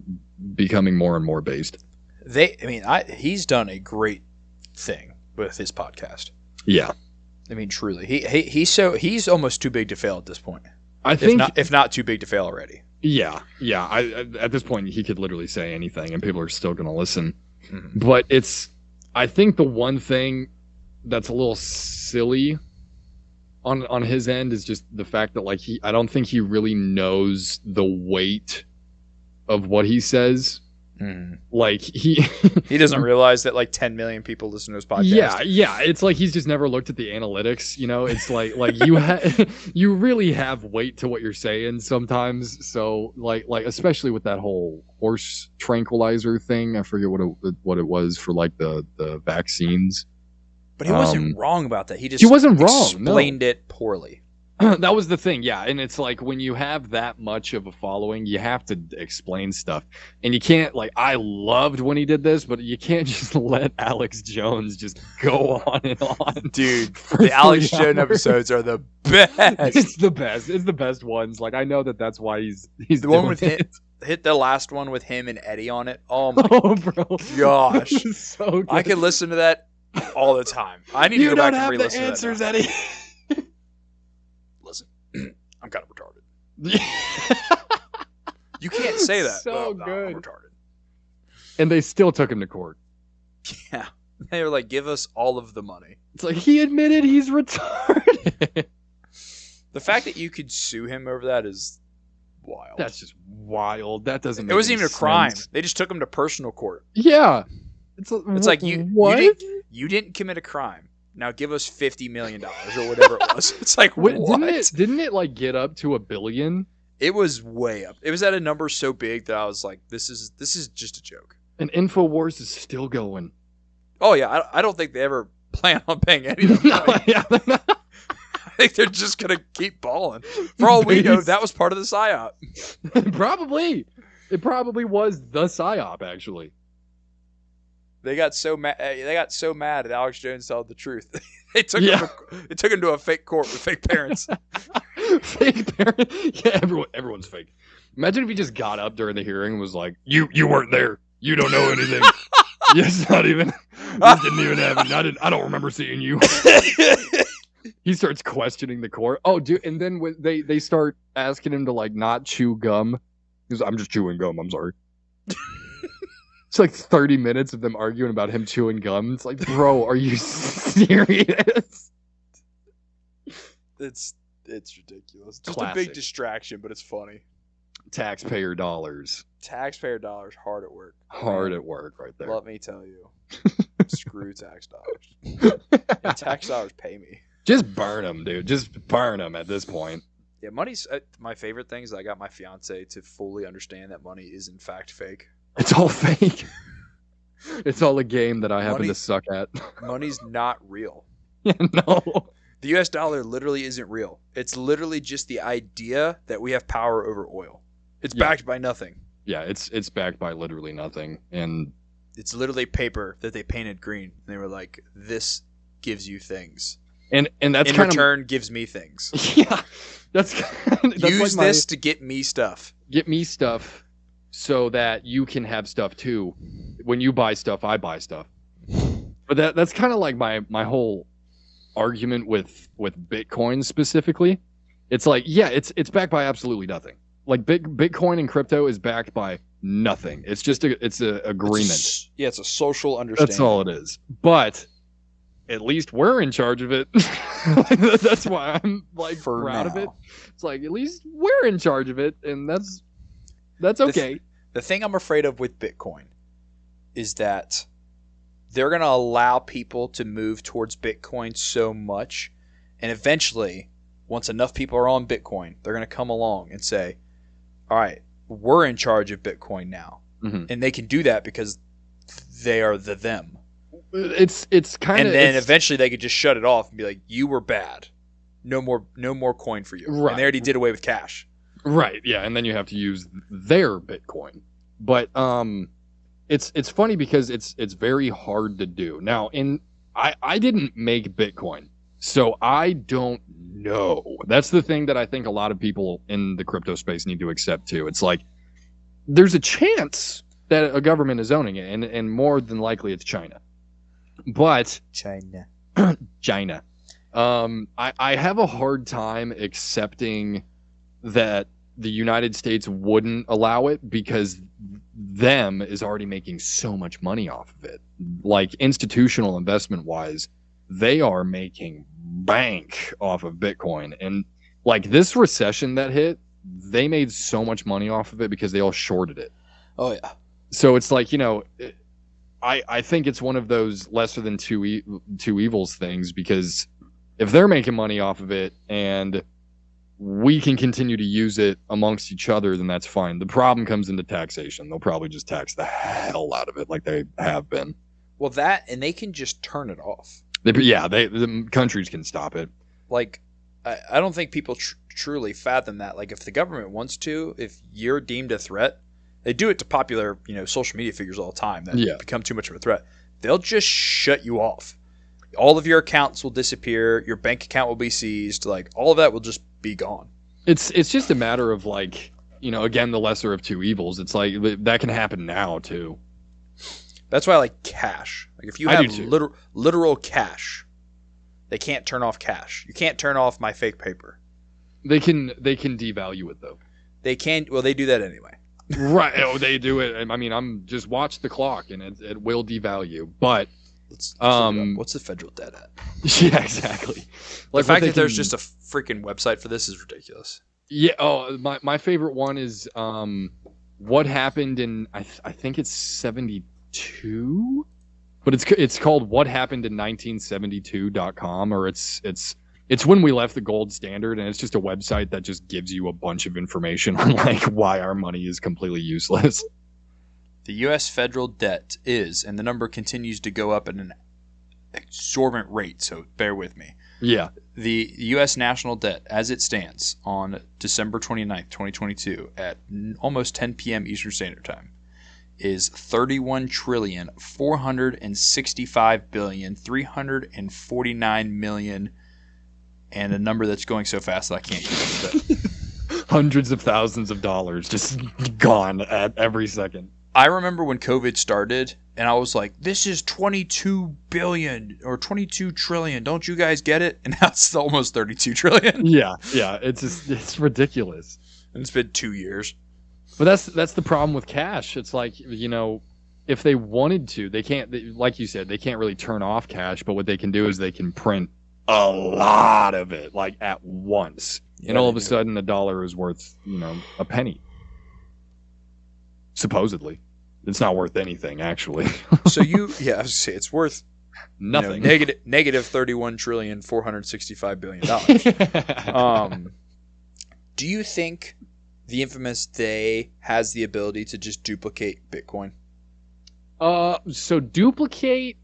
becoming more and more based. He's done a great thing with his podcast. Yeah, I mean, truly, he's almost too big to fail at this point. I think, if not too big to fail already. Yeah. At this point, he could literally say anything, and people are still going to listen. Mm-hmm. But I think the one thing that's a little silly on his end is just the fact that like I don't think he really knows the weight of what he says. Like he doesn't realize that like 10 million people listen to his podcast. Yeah. It's like he's just never looked at the analytics. It's like you really have weight to what you're saying sometimes. So like especially with that whole horse tranquilizer thing. I forget what it was for like the vaccines. But he wasn't wrong about that. He wasn't wrong. Explained it poorly. That was the thing, yeah. And it's like when you have that much of a following, you have to explain stuff. And you can't, like, I loved when he did this, but you can't just let Alex Jones just go on and on. Dude, the Alex Jones episodes are the best. It's the best. It's the best ones. Like, I know that's why he's the one with him. hit the last one with him and Eddie on it. Oh my bro. gosh. So good. I could listen to that all the time. I need You to go don't back and have the re-listen answers, to that. Eddie. Listen, I'm kind of retarded. You can't say that. So No, good. I'm retarded. And they still took him to court. Yeah. They were like, give us all of the money. It's like, he admitted he's retarded. The fact that you could sue him over that is wild. That's just wild. That doesn't make It wasn't any even a crime. sense. They just took him to personal court. Yeah. It's like what? you didn't commit a crime. Now give us $50 million or whatever it was. It's like, Wait, what? Didn't it like get up to $1 billion? It was way up. It was at a number so big that I was like, this is just a joke. And InfoWars is still going. Oh yeah, I don't think they ever plan on paying any of them. Yeah, I think they're just gonna keep balling. For all we know, that was part of the psyop. Probably. It probably was the psyop, actually. They got so mad. They got so mad at Alex Jones telling the truth. They took him. They took him to a fake court with fake parents. Fake parents. Yeah, everyone's fake. Imagine if he just got up during the hearing and was like, "You weren't there. You don't know anything. Yes, not even. This didn't even happen. I don't remember seeing you." He starts questioning the court. Oh, dude! And then when they start asking him to like not chew gum. He goes, "I'm just chewing gum. I'm sorry." It's like 30 minutes of them arguing about him chewing gum. It's like, bro, are you serious? It's ridiculous. Just Classic. a big distraction, but it's funny. Taxpayer dollars. Taxpayer dollars hard at work. Hard at work right there. Let me tell you. Screw tax dollars. Yeah, tax dollars pay me. Just burn them, dude. Just burn them at this point. Yeah, money's my favorite thing is I got my fiance to fully understand that money is in fact fake. It's all fake. It's all a game that I happen Money- to suck at. Money's not real. Yeah, no. The US dollar literally isn't real. It's literally just the idea that we have power over oil. It's Yeah. backed by nothing. Yeah, it's backed by literally nothing. And It's literally paper that they painted green. And they were like, this gives you things. that's In kind return, gives me things. of yeah. That's Use like this to get me stuff. get me stuff so that you can have stuff too. When you buy stuff, I buy stuff. But that's kind of like my whole argument with Bitcoin specifically. It's like, yeah, it's backed by absolutely nothing. Like Bitcoin and crypto is backed by nothing. It's just it's a agreement. It's a social understanding. That's all it is. But at least we're in charge of it. That's why I'm like For proud of now. it. It's like at least we're in charge of it, and that's okay. The thing I'm afraid of with Bitcoin is that they're going to allow people to move towards Bitcoin so much, and eventually, once enough people are on Bitcoin, they're going to come along and say, all right, we're in charge of Bitcoin now. Mhm. And they can do that because they are the them. It's kind of, And then eventually they could just shut it off and be like, you were bad. No more coin for you. Right. And they already did away with cash. right, yeah, and then you have to use their Bitcoin. But it's funny because it's very hard to do. Now, I didn't make Bitcoin, so I don't know. That's the thing that I think a lot of people in the crypto space need to accept too. It's like there's a chance that a government is owning it, and more than likely it's China. But China. I have a hard time accepting that the United States wouldn't allow it because them is already making so much money off of it. Like institutional investment wise, they are making bank off of Bitcoin. And like this recession that hit, they made so much money off of it because they all shorted it. Oh, yeah. So it's like, I think it's one of those lesser than two evils things, because if they're making money off of it and we can continue to use it amongst each other, then that's fine. The problem comes into taxation. They'll probably just tax the hell out of it like they have been. Well, that, and they can just turn it off. The countries can stop it. Like, I don't think people truly fathom that. Like, if the government wants to, if you're deemed a threat, they do it to popular, social media figures all the time that become too much of a threat. They'll just shut you off. All of your accounts will disappear. Your bank account will be seized. Like, all of that will just be gone. It's just a matter of like again, the lesser of two evils. It's like that can happen now too. That's why I like cash. Like if you have literal cash, they can't turn off cash. You can't turn off my fake paper. They can devalue it though. They can. Well, they do that anyway. Right. Oh, they do it. I mean, I'm just watch the clock and it will devalue. But let's what's the federal debt at? Yeah, exactly. Like the fact that there's just a freaking website for this is ridiculous. Yeah. Oh, my favorite one is what happened in I think it's 72, but it's called What Happened in 1972.com, or it's when we left the gold standard, and it's just a website that just gives you a bunch of information on like why our money is completely useless. The U.S. federal debt is, and the number continues to go up at an exorbitant rate, so bear with me. Yeah. The U.S. national debt, as it stands on December 29th, 2022, at almost 10 p.m. Eastern Standard Time, is $31,465,349,000,000, and a number that's going so fast that I can't keep up with it. Hundreds of thousands of dollars just gone at every second. I remember when COVID started, and I was like, this is 22 billion or 22 trillion. Don't you guys get it? And now it's almost 32 trillion. Yeah. It's ridiculous. And it's been 2 years. But that's the problem with cash. It's like, if they wanted to, they can't, like you said, they can't really turn off cash, but what they can do is they can print a lot of it, like at once. Yeah, and all of a sudden the dollar is worth, a penny. Supposedly. It's not worth anything, actually. So I was going to say, it's worth nothing. Negative $31,465,000,000,000. Do you think the infamous they has the ability to just duplicate Bitcoin? So duplicate,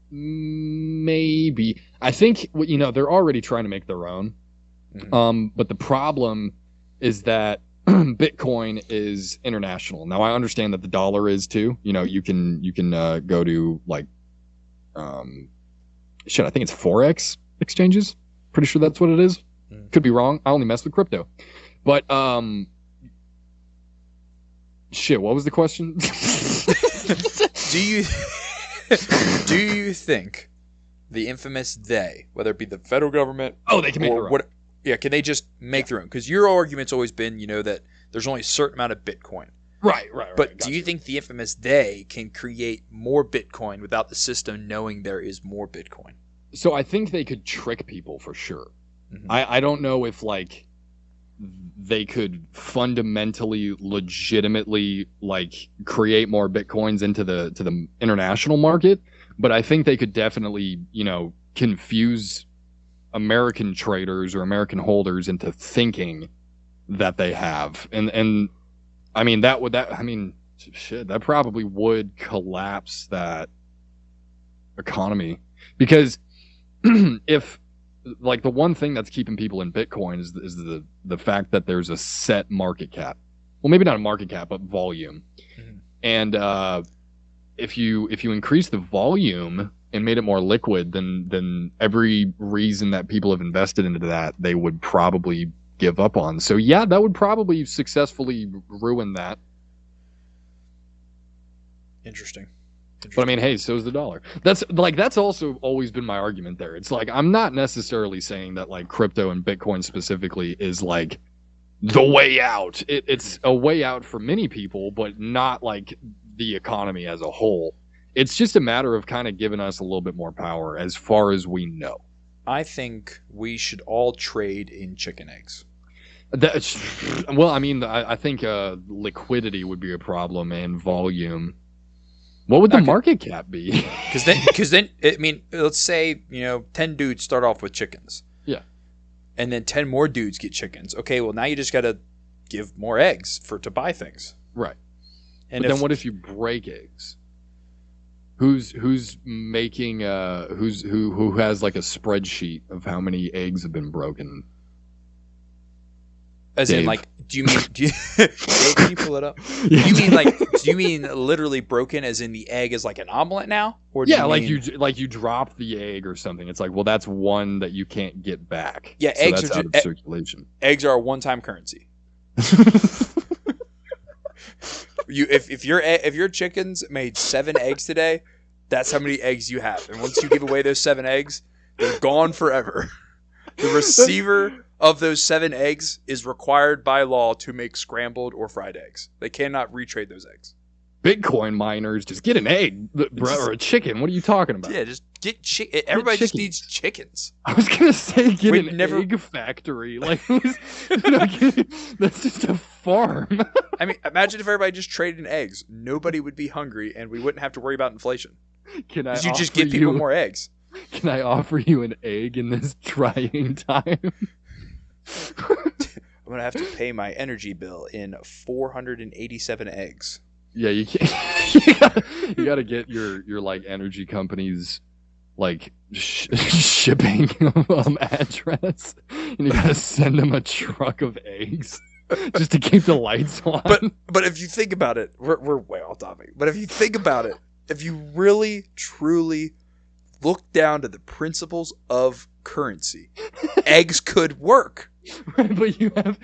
maybe. I think, they're already trying to make their own. Mm-hmm. But the problem is that Bitcoin is international. Now I understand that the dollar is too. You can go to like, I think it's Forex exchanges. Pretty sure that's what it is. Could be wrong. I only mess with crypto. But what was the question? Do you think the infamous they, whether it be the federal government, they can make their own. Yeah, can they just make their own? Because your argument's always been, that there's only a certain amount of Bitcoin. Right. But do you think the infamous they can create more Bitcoin without the system knowing there is more Bitcoin? So I think they could trick people for sure. Mm-hmm. I don't know if like they could fundamentally, legitimately like create more Bitcoins into the international market, but I think they could definitely, confuse American traders or American holders into thinking that they have. And I mean, that probably would collapse that economy, because if like the one thing that's keeping people in Bitcoin is the fact that there's a set market cap. Well, maybe not a market cap, but volume. Mm-hmm. And if you increase the volume and made it more liquid, then every reason that people have invested into that, they would probably give up on. So yeah, that would probably successfully ruin that. Interesting. But I mean, hey, so is the dollar. That's also always been my argument there. It's like, I'm not necessarily saying that like crypto and Bitcoin specifically is like the way out. It's a way out for many people, but not like the economy as a whole. It's just a matter of kind of giving us a little bit more power as far as we know. I think we should all trade in chicken eggs. I think liquidity would be a problem, and volume. What would the market cap be? Because then, let's say 10 dudes start off with chickens. Yeah. And then 10 more dudes get chickens. Okay, well now you just got to give more eggs to buy things. Right. And then what if you break eggs? Who's making who has like a spreadsheet of how many eggs have been broken? As Dave. In like, do you can you pull it up? Yeah. Do you mean literally broken as in the egg is like an omelet now? Or you drop the egg or something. It's like, well, that's one that you can't get back. Yeah, so eggs that's are out of circulation. Eggs are a one-time currency. If your chickens made 7 eggs today, that's how many eggs you have. And once you give away those 7 eggs, they're gone forever. The receiver of those 7 eggs is required by law to make scrambled or fried eggs. They cannot retrade those eggs. Bitcoin miners, just get an egg, bro, or a chicken. What are you talking about? Yeah, just get chicken. Everybody just needs chickens. I was gonna say get an egg factory. Like, that's just a farm. I mean, imagine if everybody just traded in eggs. Nobody would be hungry, and we wouldn't have to worry about inflation. Because you just give people more eggs. Can I offer you an egg in this trying time? I'm gonna have to pay my energy bill in 487 eggs. Yeah, you can't. You gotta get your like energy company's like shipping address, and you gotta send them a truck of eggs just to keep the lights on. But if you think about it, we're way off topic. But if you think about it, if you really truly look down to the principles of currency, eggs could work. Right, but you have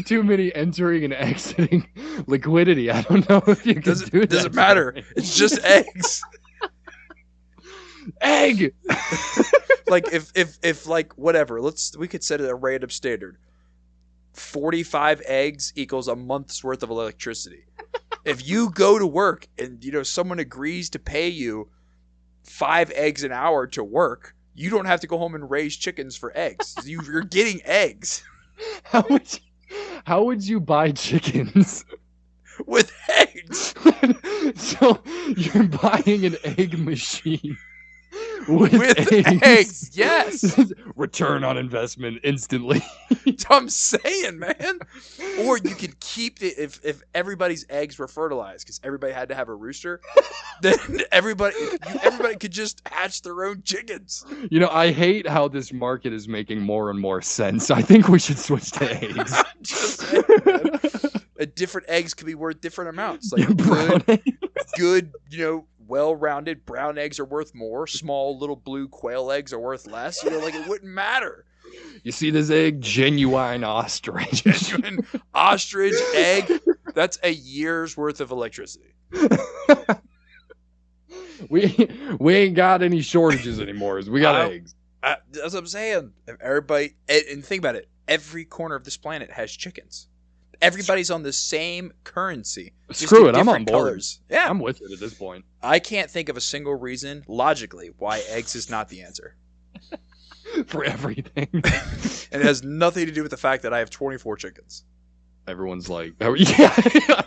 too many entering and exiting liquidity. I don't know if you can do that. Doesn't matter. It's just eggs. Egg. Like if like whatever, we could set a random standard. 45 eggs equals a month's worth of electricity. If you go to work and someone agrees to pay you 5 eggs an hour to work, you don't have to go home and raise chickens for eggs. You're getting eggs. How would you buy chickens? With eggs. So you're buying an egg machine with eggs. Yes. Return on investment instantly. That's what I'm saying, man. Or you could keep it if everybody's eggs were fertilized because everybody had to have a rooster. Then everybody could just hatch their own chickens. I hate how this market is making more and more sense. I think we should switch to eggs. Just saying, man. Different eggs could be worth different amounts. Like good, well-rounded brown eggs are worth more. Small little blue quail eggs are worth less. Like it wouldn't matter. You see this egg? Genuine ostrich. Genuine ostrich egg. That's a year's worth of electricity. We ain't got any shortages anymore. We got eggs. That's what I'm saying. Everybody, and think about it. Every corner of this planet has chickens. Everybody's on the same currency. Screw it, I'm on board. Colors. Yeah, I'm with it at this point. I can't think of a single reason, logically, why eggs is not the answer. For everything. And it has nothing to do with the fact that I have 24 chickens. Everyone's like, yeah.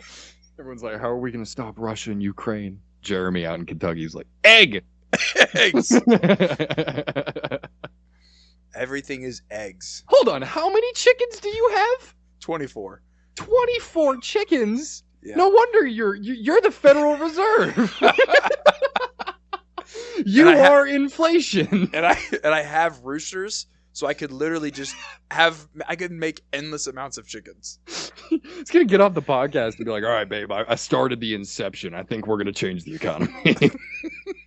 Everyone's like, how are we going to stop Russia and Ukraine? Jeremy out in Kentucky is like, egg! Eggs! Everything is eggs. Hold on, how many chickens do you have? 24. 24 chickens? Yeah. No wonder you're the Federal Reserve. You are inflation. And I have roosters, so I could literally just I could make endless amounts of chickens. It's gonna get off the podcast and be like, all right, babe, I started the inception. I think we're gonna change the economy.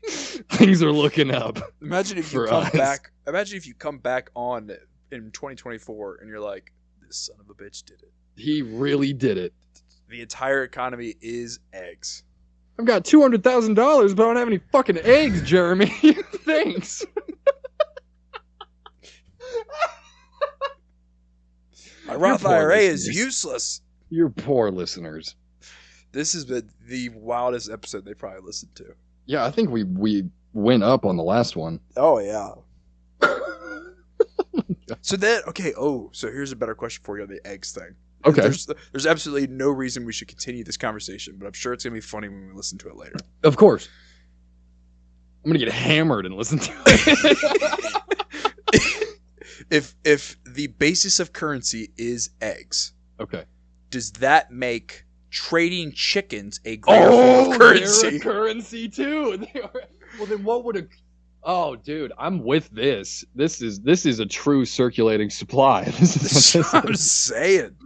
Things are looking up. Imagine if you come back on in 2024 and you're like, this son of a bitch did it. He really did it. The entire economy is eggs. I've got $200,000, but I don't have any fucking eggs, Jeremy. Thanks. My Roth IRA is useless. You're poor listeners. This has been the wildest episode they probably listened to. Yeah, I think we went up on the last one. Oh, yeah. So here's a better question for you on the eggs thing. Okay. There's absolutely no reason we should continue this conversation, but I'm sure it's going to be funny when we listen to it later. Of course. I'm going to get hammered and listen to it. If the basis of currency is eggs, okay, does that make trading chickens a greater form of currency? They're a currency too. They are. Well, then what would a... Oh, dude, I'm with this. This is a true circulating supply. This is what I'm saying.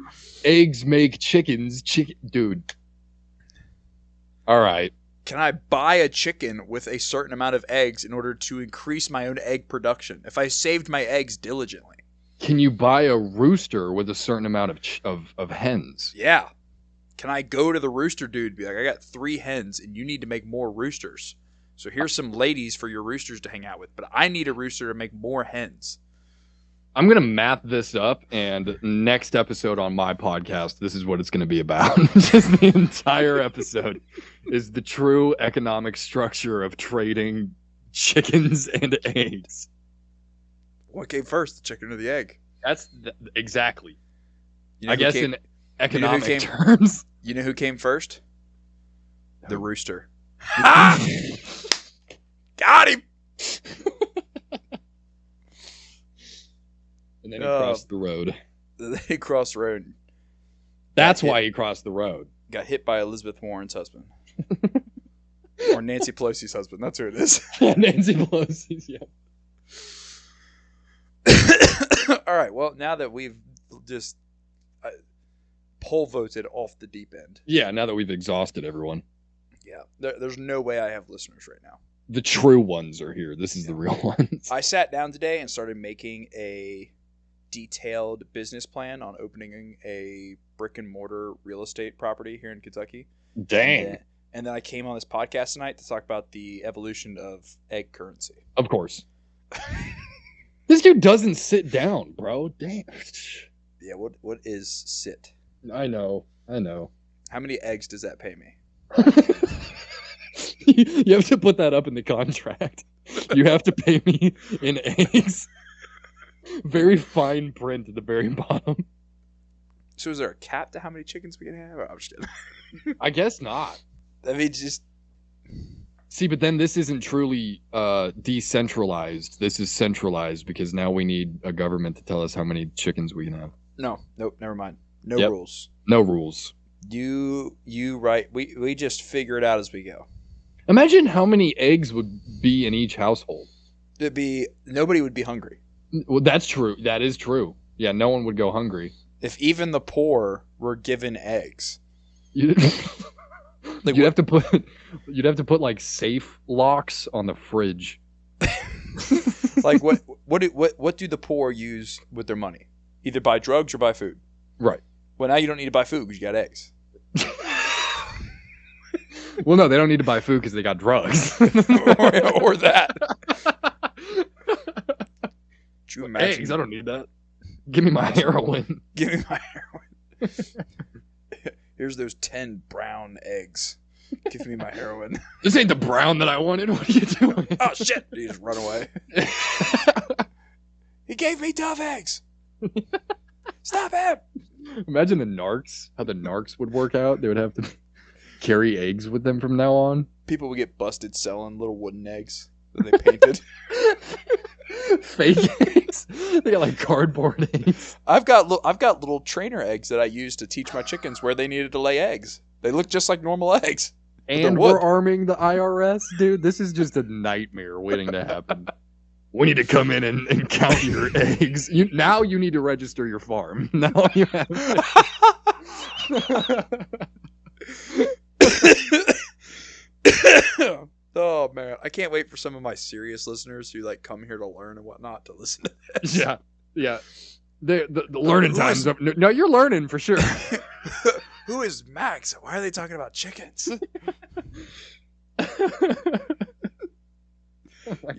Eggs make chickens. Dude. All right. Can I buy a chicken with a certain amount of eggs in order to increase my own egg production? If I saved my eggs diligently. Can you buy a rooster with a certain amount of hens? Yeah. Can I go to the rooster dude and be like, I got 3 hens and you need to make more roosters. So here's some ladies for your roosters to hang out with, but I need a rooster to make more hens. I'm going to map this up, and next episode on my podcast, this is what it's going to be about. Just the entire episode is the true economic structure of trading chickens and eggs. What came first, the chicken or the egg? Exactly. You know I guess came, in economic terms. You know who came first? The rooster. Got him! And then he crossed the road. He crossed the road. That's why he crossed the road. Got hit by Elizabeth Warren's husband. Or Nancy Pelosi's husband. That's who it is. Yeah, Nancy Pelosi's, yeah. All right, well, now that we've just pole voted off the deep end. Yeah, now that we've exhausted everyone. Yeah, there's no way I have listeners right now. The true ones are here. This is the real ones. I sat down today and started making a detailed business plan on opening a brick and mortar real estate property here in Kentucky. Dang. And then I came on this podcast tonight to talk about the evolution of egg currency. Of course. This dude doesn't sit down, bro. Damn. Yeah, what is sit? I know. How many eggs does that pay me? You have to put that up in the contract. You have to pay me in eggs. Very fine print at the very bottom. So is there a cap to how many chickens we can have? I'm just kidding. I guess not. I mean, just... See, but then this isn't truly decentralized. This is centralized because now we need a government to tell us how many chickens we can have. Nope, never mind. No rules. No rules. You right. We just figure it out as we go. Imagine how many eggs would be in each household. Nobody would be hungry. Well, that's true. That is true. Yeah, no one would go hungry. If even the poor were given eggs. You'd have to put like safe locks on the fridge. Like what do the poor use with their money? Either buy drugs or buy food. Right. Well, now you don't need to buy food because you got eggs. Well, no, they don't need to buy food because they got drugs. or that. Could you imagine? Eggs, I don't need that. Give me my heroin. Give me my heroin. Here's those 10 brown eggs. Give me my heroin. This ain't the brown that I wanted. What are you doing? Oh, shit. You just run away. He gave me 12 eggs. Stop him. Imagine the narcs. How the narcs would work out. They would have to carry eggs with them from now on. People would get busted selling little wooden eggs that they painted. Fake eggs. They got like cardboard eggs. I've got little trainer eggs that I use to teach my chickens where they needed to lay eggs. They look just like normal eggs. And we're arming the IRS, dude. This is just a nightmare waiting to happen. We need to come in and count your eggs. Now you need to register your farm. Now you have Oh man, I can't wait for some of my serious listeners who like come here to learn and whatnot to listen to this. Yeah. The learning time's up. No, you're learning for sure. Who is Max? Why are they talking about chickens?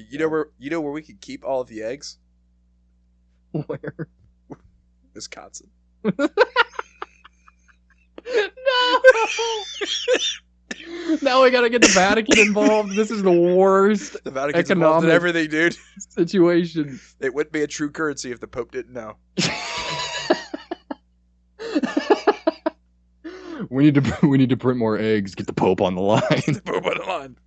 You know where we could keep all of the eggs? Where? Wisconsin. No. Now we gotta get the Vatican involved. This is the worst. The Vatican's involved in everything, dude. Situation. It wouldn't be a true currency if the Pope didn't know. We need to print more eggs. Get the Pope on the line. The Pope on the line.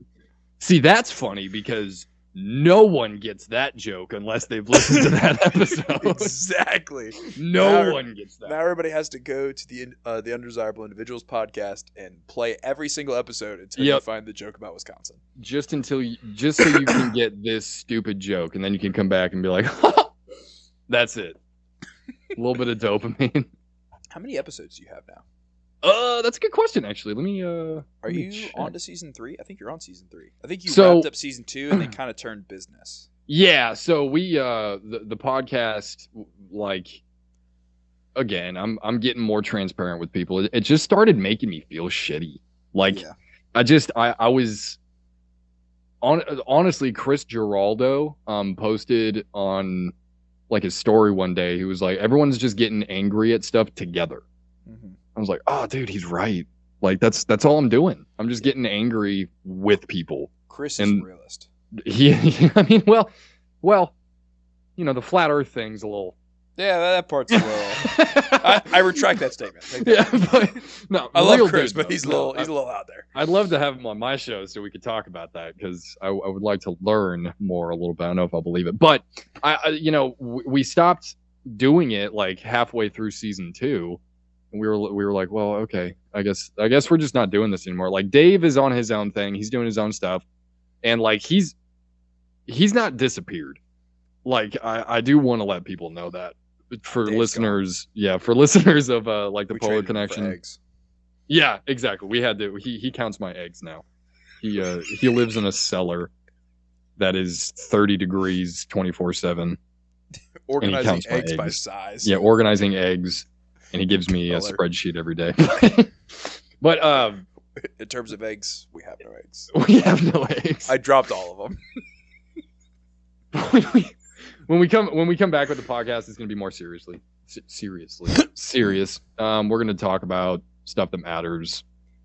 See, that's funny because no one gets that joke unless they've listened to that episode. Exactly. No one gets that. Now everybody has to go to the Undesirable Individuals podcast and play every single episode until you find the joke about Wisconsin. Just so you can get this stupid joke, and then you can come back and be like, that's it. A little bit of dopamine. How many episodes do you have now? That's a good question, actually. Let me Are you on to season 3? I think you're on season 3. I think you wrapped up season 2 and they kind of turned business. Yeah, so we the podcast, like, again, I'm getting more transparent with people. It just started making me feel shitty. Like, Yeah. I was honestly, Chris Giraldo posted on like his story one day. He was like, everyone's just getting angry at stuff together. I was like, oh, dude, he's right. Like, that's all I'm doing. I'm just getting angry with people. Chris is a realist. I mean, well, you know, the flat Earth thing's a little. Yeah, that part's a little. I retract that statement. Yeah, but no, I love real Chris, dude, but he's a little out there. I'd love to have him on my show so we could talk about that, because I would like to learn more a little bit. I don't know if I'll believe it, but we stopped doing it like halfway through season 2, and we were like, well, okay, I guess we're just not doing this anymore. Like, Dave is on his own thing, he's doing his own stuff, and like he's not disappeared. Like, I do want to let people know that. For Dave's listeners, for listeners of like the We Polar traded him for Connection. eggs. Yeah, exactly. We had to. He counts my eggs now. He lives in a cellar that is 30 degrees 24/7. Organizing counts my eggs by eggs. size. Yeah, organizing eggs, and he gives me a Color. spreadsheet every day. But In terms of eggs, we have no eggs. we have no eggs. I dropped all of them. When we come back with the podcast, it's going to be more serious. We're going to talk about stuff that matters,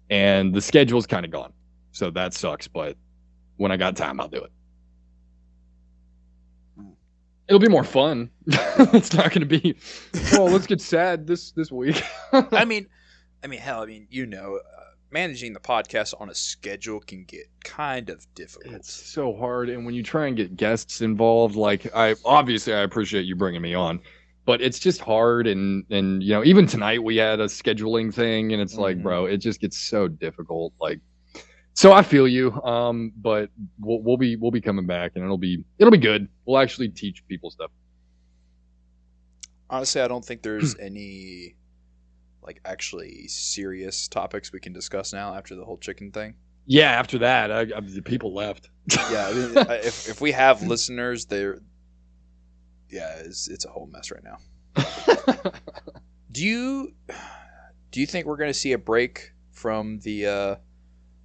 and the schedule's kind of gone, so that sucks. But when I got time, I'll do it. It'll be more fun. It's not going to be, oh, let's get sad this week. I mean, hell, managing the podcast on a schedule can get kind of difficult. It's so hard, and when you try and get guests involved, like, I appreciate you bringing me on, but it's just hard, and you know, even tonight we had a scheduling thing, and it's like, bro, it just gets so difficult. Like, so I feel you, but we'll be coming back, and it'll be good. We'll actually teach people stuff. Honestly, I don't think there's any like actually serious topics we can discuss now after the whole chicken thing. Yeah, after that, the people left. Yeah, I mean, if we have listeners, it's a whole mess right now. Do you think we're going to see a break from the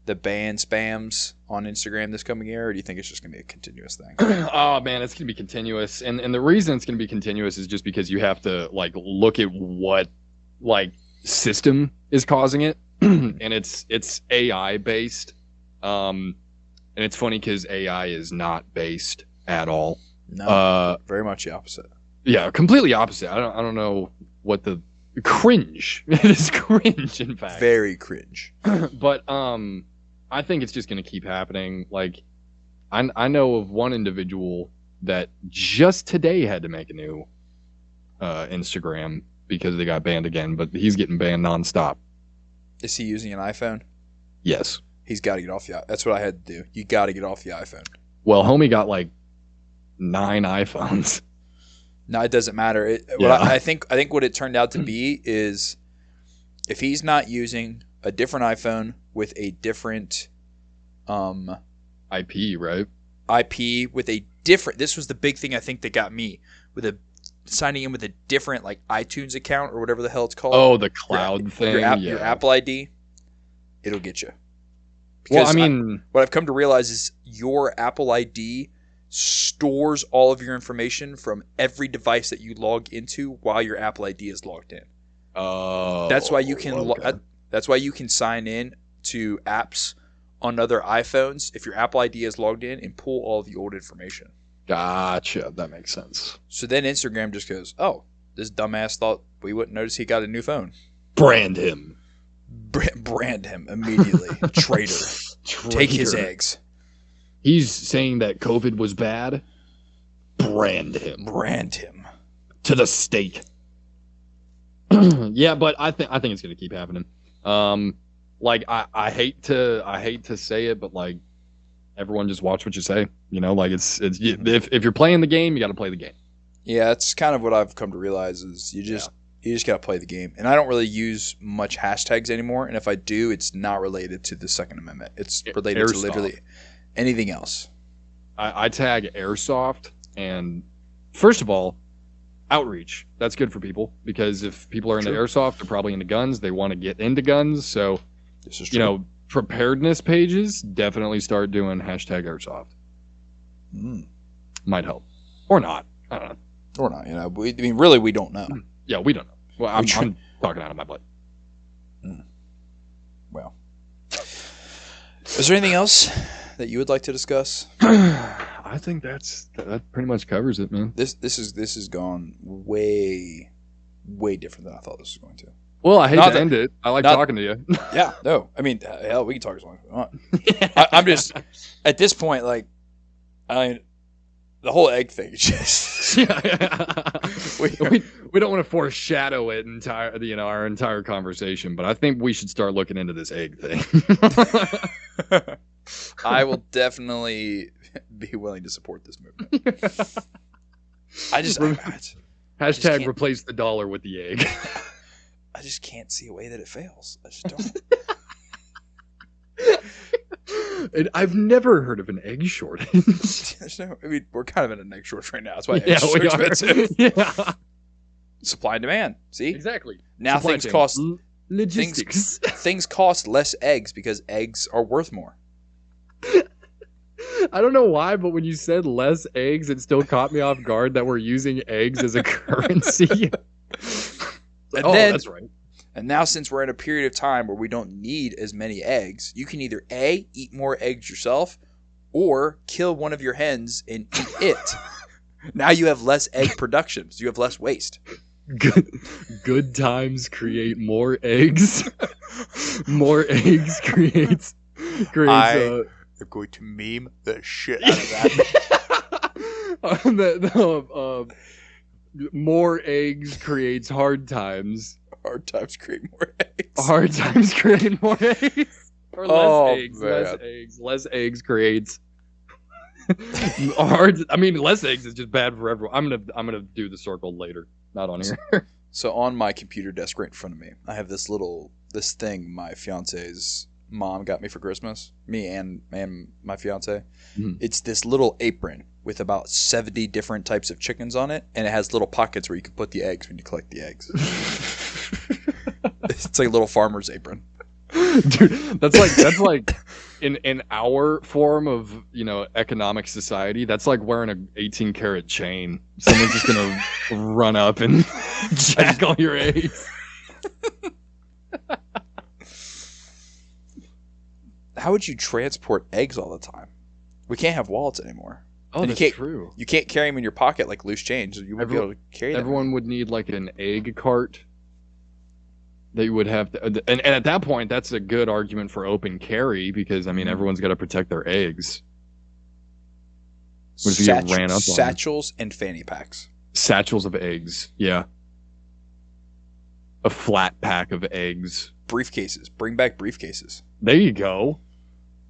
ban spams on Instagram this coming year, or do you think it's just going to be a continuous thing? Oh man, it's going to be continuous, and the reason it's going to be continuous is just because you have to like look at what like system is causing it, and it's AI based, and it's funny because AI is not based at all. No, very much the opposite. Yeah, completely opposite. I don't know what the cringe. It is cringe, in fact. Very cringe. But I think it's just going to keep happening. Like, I know of one individual that just today had to make a new Instagram because they got banned again, but he's getting banned nonstop. Is he using an iPhone? Yes. He's got to get off the. That's what I had to do. You got to get off the iPhone. Well, homie got like 9 iPhones. No, it doesn't matter. Yeah. I think what it turned out to be is if he's not using a different iPhone with a different IP, right? IP with a different. This was the big thing I think that got me with signing in with a different like iTunes account or whatever the hell it's called. Oh, the cloud thing. Your Apple ID. It'll get you. Well, I mean, what I've come to realize is your Apple ID stores all of your information from every device that you log into while your Apple ID is logged in. Oh, that's why you can. That's why you can sign in to apps on other iPhones if your Apple ID is logged in and pull all the old information. Gotcha. That makes sense. So then Instagram just goes, "Oh, this dumbass thought we wouldn't notice he got a new phone. Brand him. Brand him immediately. Traitor. Take his eggs. He's saying that COVID was bad. Brand him. Brand him to the stake." Yeah, but I think it's gonna keep happening. Like I hate to say it, but like everyone just watch what you say. You know, like it's if you're playing the game, you got to play the game. Yeah, it's kind of what I've come to realize is you just got to play the game. And I don't really use much hashtags anymore. And if I do, it's not related to the Second Amendment. It's related to literally anything else. I tag airsoft, and first of all, outreach. That's good for people, because if people are into airsoft, they're probably into guns. They want to get into guns. So, This is true. preparedness pages, definitely start doing #airsoft. Might help. Or not. I don't know. Or not, really, we don't know. Yeah, we don't know. Well, I'm talking out of my butt. Well, is there anything else that you would like to discuss? I think that pretty much covers it, man. This has gone way different than I thought this was going to. Well, I hate to end it. I like talking to you. Yeah, no. I mean, hell, we can talk as long as we want. I'm just at this point, like, the whole egg thing is just. We don't want to foreshadow it our entire conversation, but I think we should start looking into this egg thing. I will definitely be willing to support this movement. Hashtag replace the dollar with the egg. I just can't see a way that it fails. I just don't. I've never heard of an egg shortage. We're kind of in an egg shortage right now. That's why Yeah, eggs are so we are. expensive. Yeah, Supply and demand. See? exactly. Now Supply things chain. cost Logistics. things cost less eggs because eggs are worth more. I don't know why, but when you said less eggs, it still caught me off guard that we're using eggs as a currency. That's right. And now, since we're in a period of time where we don't need as many eggs, you can either A, eat more eggs yourself, or kill one of your hens and eat it. Now you have less egg production, so you have less waste. Good times create more eggs. More eggs creates. I'm going to meme the shit out of that. More eggs creates hard times. Hard times create more eggs. Hard times create more eggs. Or less eggs. Man. Less eggs. Less eggs creates less eggs is just bad for everyone. I'm gonna do the circle later. Not on here. So on my computer desk right in front of me, I have this thing my fiance's mom got me for Christmas. Me and my fiance. Mm-hmm. It's this little apron with about 70 different types of chickens on it, and it has little pockets where you can put the eggs when you collect the eggs. It's like a little farmer's apron. Dude, that's like in our form of economic society, that's like wearing a 18-karat chain. Someone's just gonna run up and jack all your eggs. How would you transport eggs all the time? We can't have wallets anymore. Oh, and that's true. You can't carry them in your pocket like loose change. You wouldn't be able to carry them. Everyone would need like an egg cart. They would have to, and at that point, that's a good argument for open carry because everyone's got to protect their eggs. What if you get ran up on? Satchels and fanny packs. Satchels of eggs, yeah. A flat pack of eggs. Briefcases. Bring back briefcases. There you go.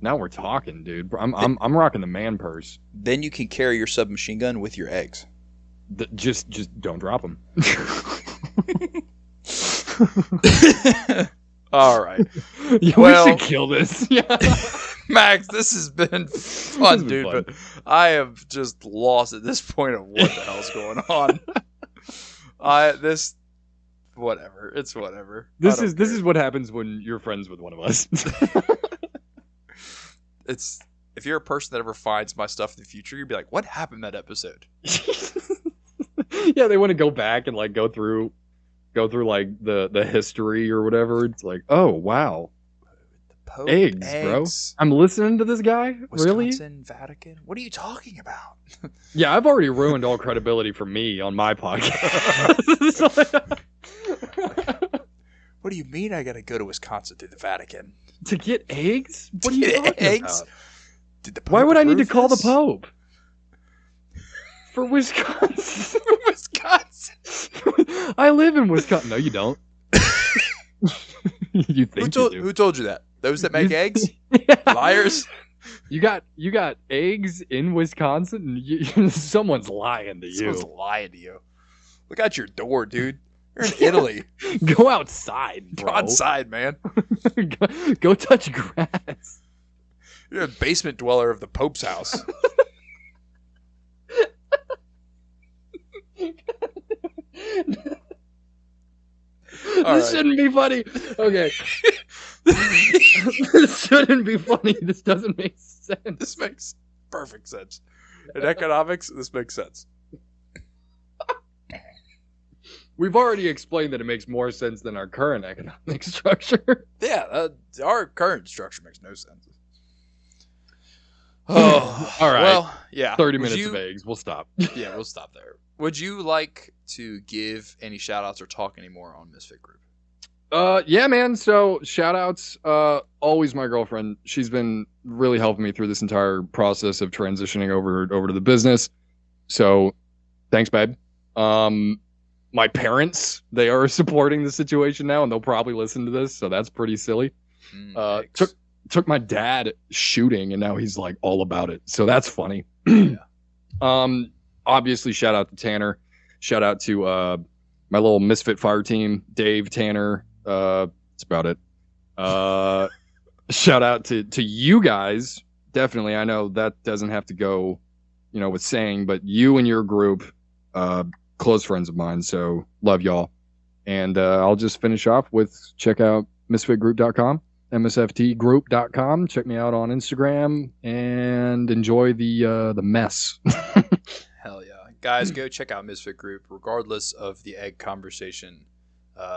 Now we're talking, dude. I'm rocking the man purse. Then you can carry your submachine gun with your eggs. Just don't drop them. All right. Yeah, we should kill this. Yeah. Max, this has been fun, dude. But I have just lost at this point of what the hell's going on. Whatever. It's whatever. This is what happens when you're friends with one of us. If you're a person that ever finds my stuff in the future, you'd be like, "What happened that episode?" Yeah, they want to go back and like go through like the history or whatever. It's like, oh wow, eggs, bro. I'm listening to this guy. Wisconsin, really? Vatican? What are you talking about? Yeah, I've already ruined all credibility for me on my podcast. What do you mean? I gotta go to Wisconsin through the Vatican to get eggs? What are you talking eggs? About? Why would I need to call the Pope for Wisconsin? Wisconsin. I live in Wisconsin. No, you don't. You think who told you that? Those that make eggs? Yeah. Liars. You got eggs in Wisconsin? Someone's lying to you. Someone's lying to you. Look out your door, dude. You're in Italy. Go outside, bro. Go outside, man. Go touch grass. You're a basement dweller of the Pope's house. This shouldn't be funny. Okay. This shouldn't be funny. This doesn't make sense. This makes perfect sense. In economics, this makes sense. We've already explained that it makes more sense than our current economic structure. Yeah, our current structure makes no sense. Oh, all right. Well, yeah. 30 minutes of eggs. We'll stop. Yeah, we'll stop there. Would you like to give any shout-outs or talk any more on Misfit Group? Yeah, man. So shout-outs. Always my girlfriend. She's been really helping me through this entire process of transitioning over to the business. So thanks, babe. My parents, they are supporting the situation now, and they'll probably listen to this, so that's pretty silly. Took my dad shooting, and now he's like all about it, so that's funny. Yeah. Obviously, shout out to Tanner. Shout out to my little Misfit Fire team, Dave, Tanner. That's about it. Shout out to you guys. Definitely, I know that doesn't have to go, with saying, but you and your group. Close friends of mine, so love y'all. And I'll just finish off with check out MsftGroup.com, MsftGroup.com. Check me out on Instagram and enjoy the mess. Hell yeah. Guys, go check out Misfit Group, regardless of the egg conversation.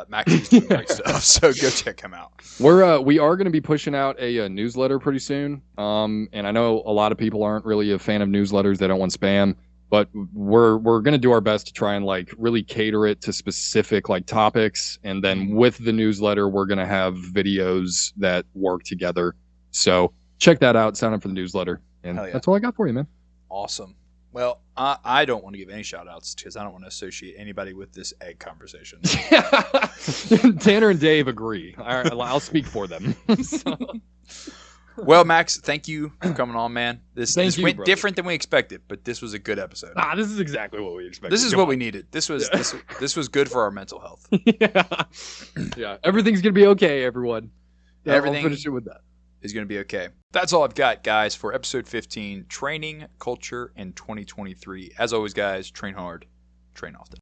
Max is doing great stuff, so go check him out. We are going to be pushing out a newsletter pretty soon. And I know a lot of people aren't really a fan of newsletters. They don't want spam. But we're going to do our best to try and really cater it to specific topics. And then with the newsletter, we're going to have videos that work together. So check that out. Sign up for the newsletter. And that's all I got for you, man. Awesome. Well, I don't want to give any shout outs because I don't want to associate anybody with this egg conversation. Tanner and Dave agree. I'll speak for them. Well, Max, thank you for coming on, man. This went brother. Different than we expected, but this was a good episode. This is exactly what we expected. This is what we needed. This was good for our mental health. Yeah. Everything's gonna be okay, everyone. Everything I'll finish it with that. Is gonna be okay. That's all I've got, guys, for episode 15, Training, Culture, and 2023. As always, guys, train hard, train often.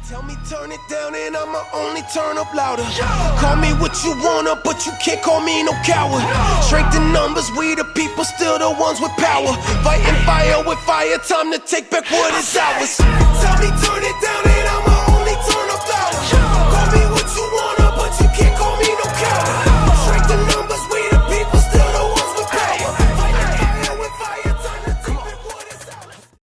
Tell me turn it down and I'ma only turn up louder. Call me what you wanna, but you can't call me no coward. Strength in numbers, we the people, still the ones with power. Fighting fire with fire, time to take back what is ours. Tell me turn it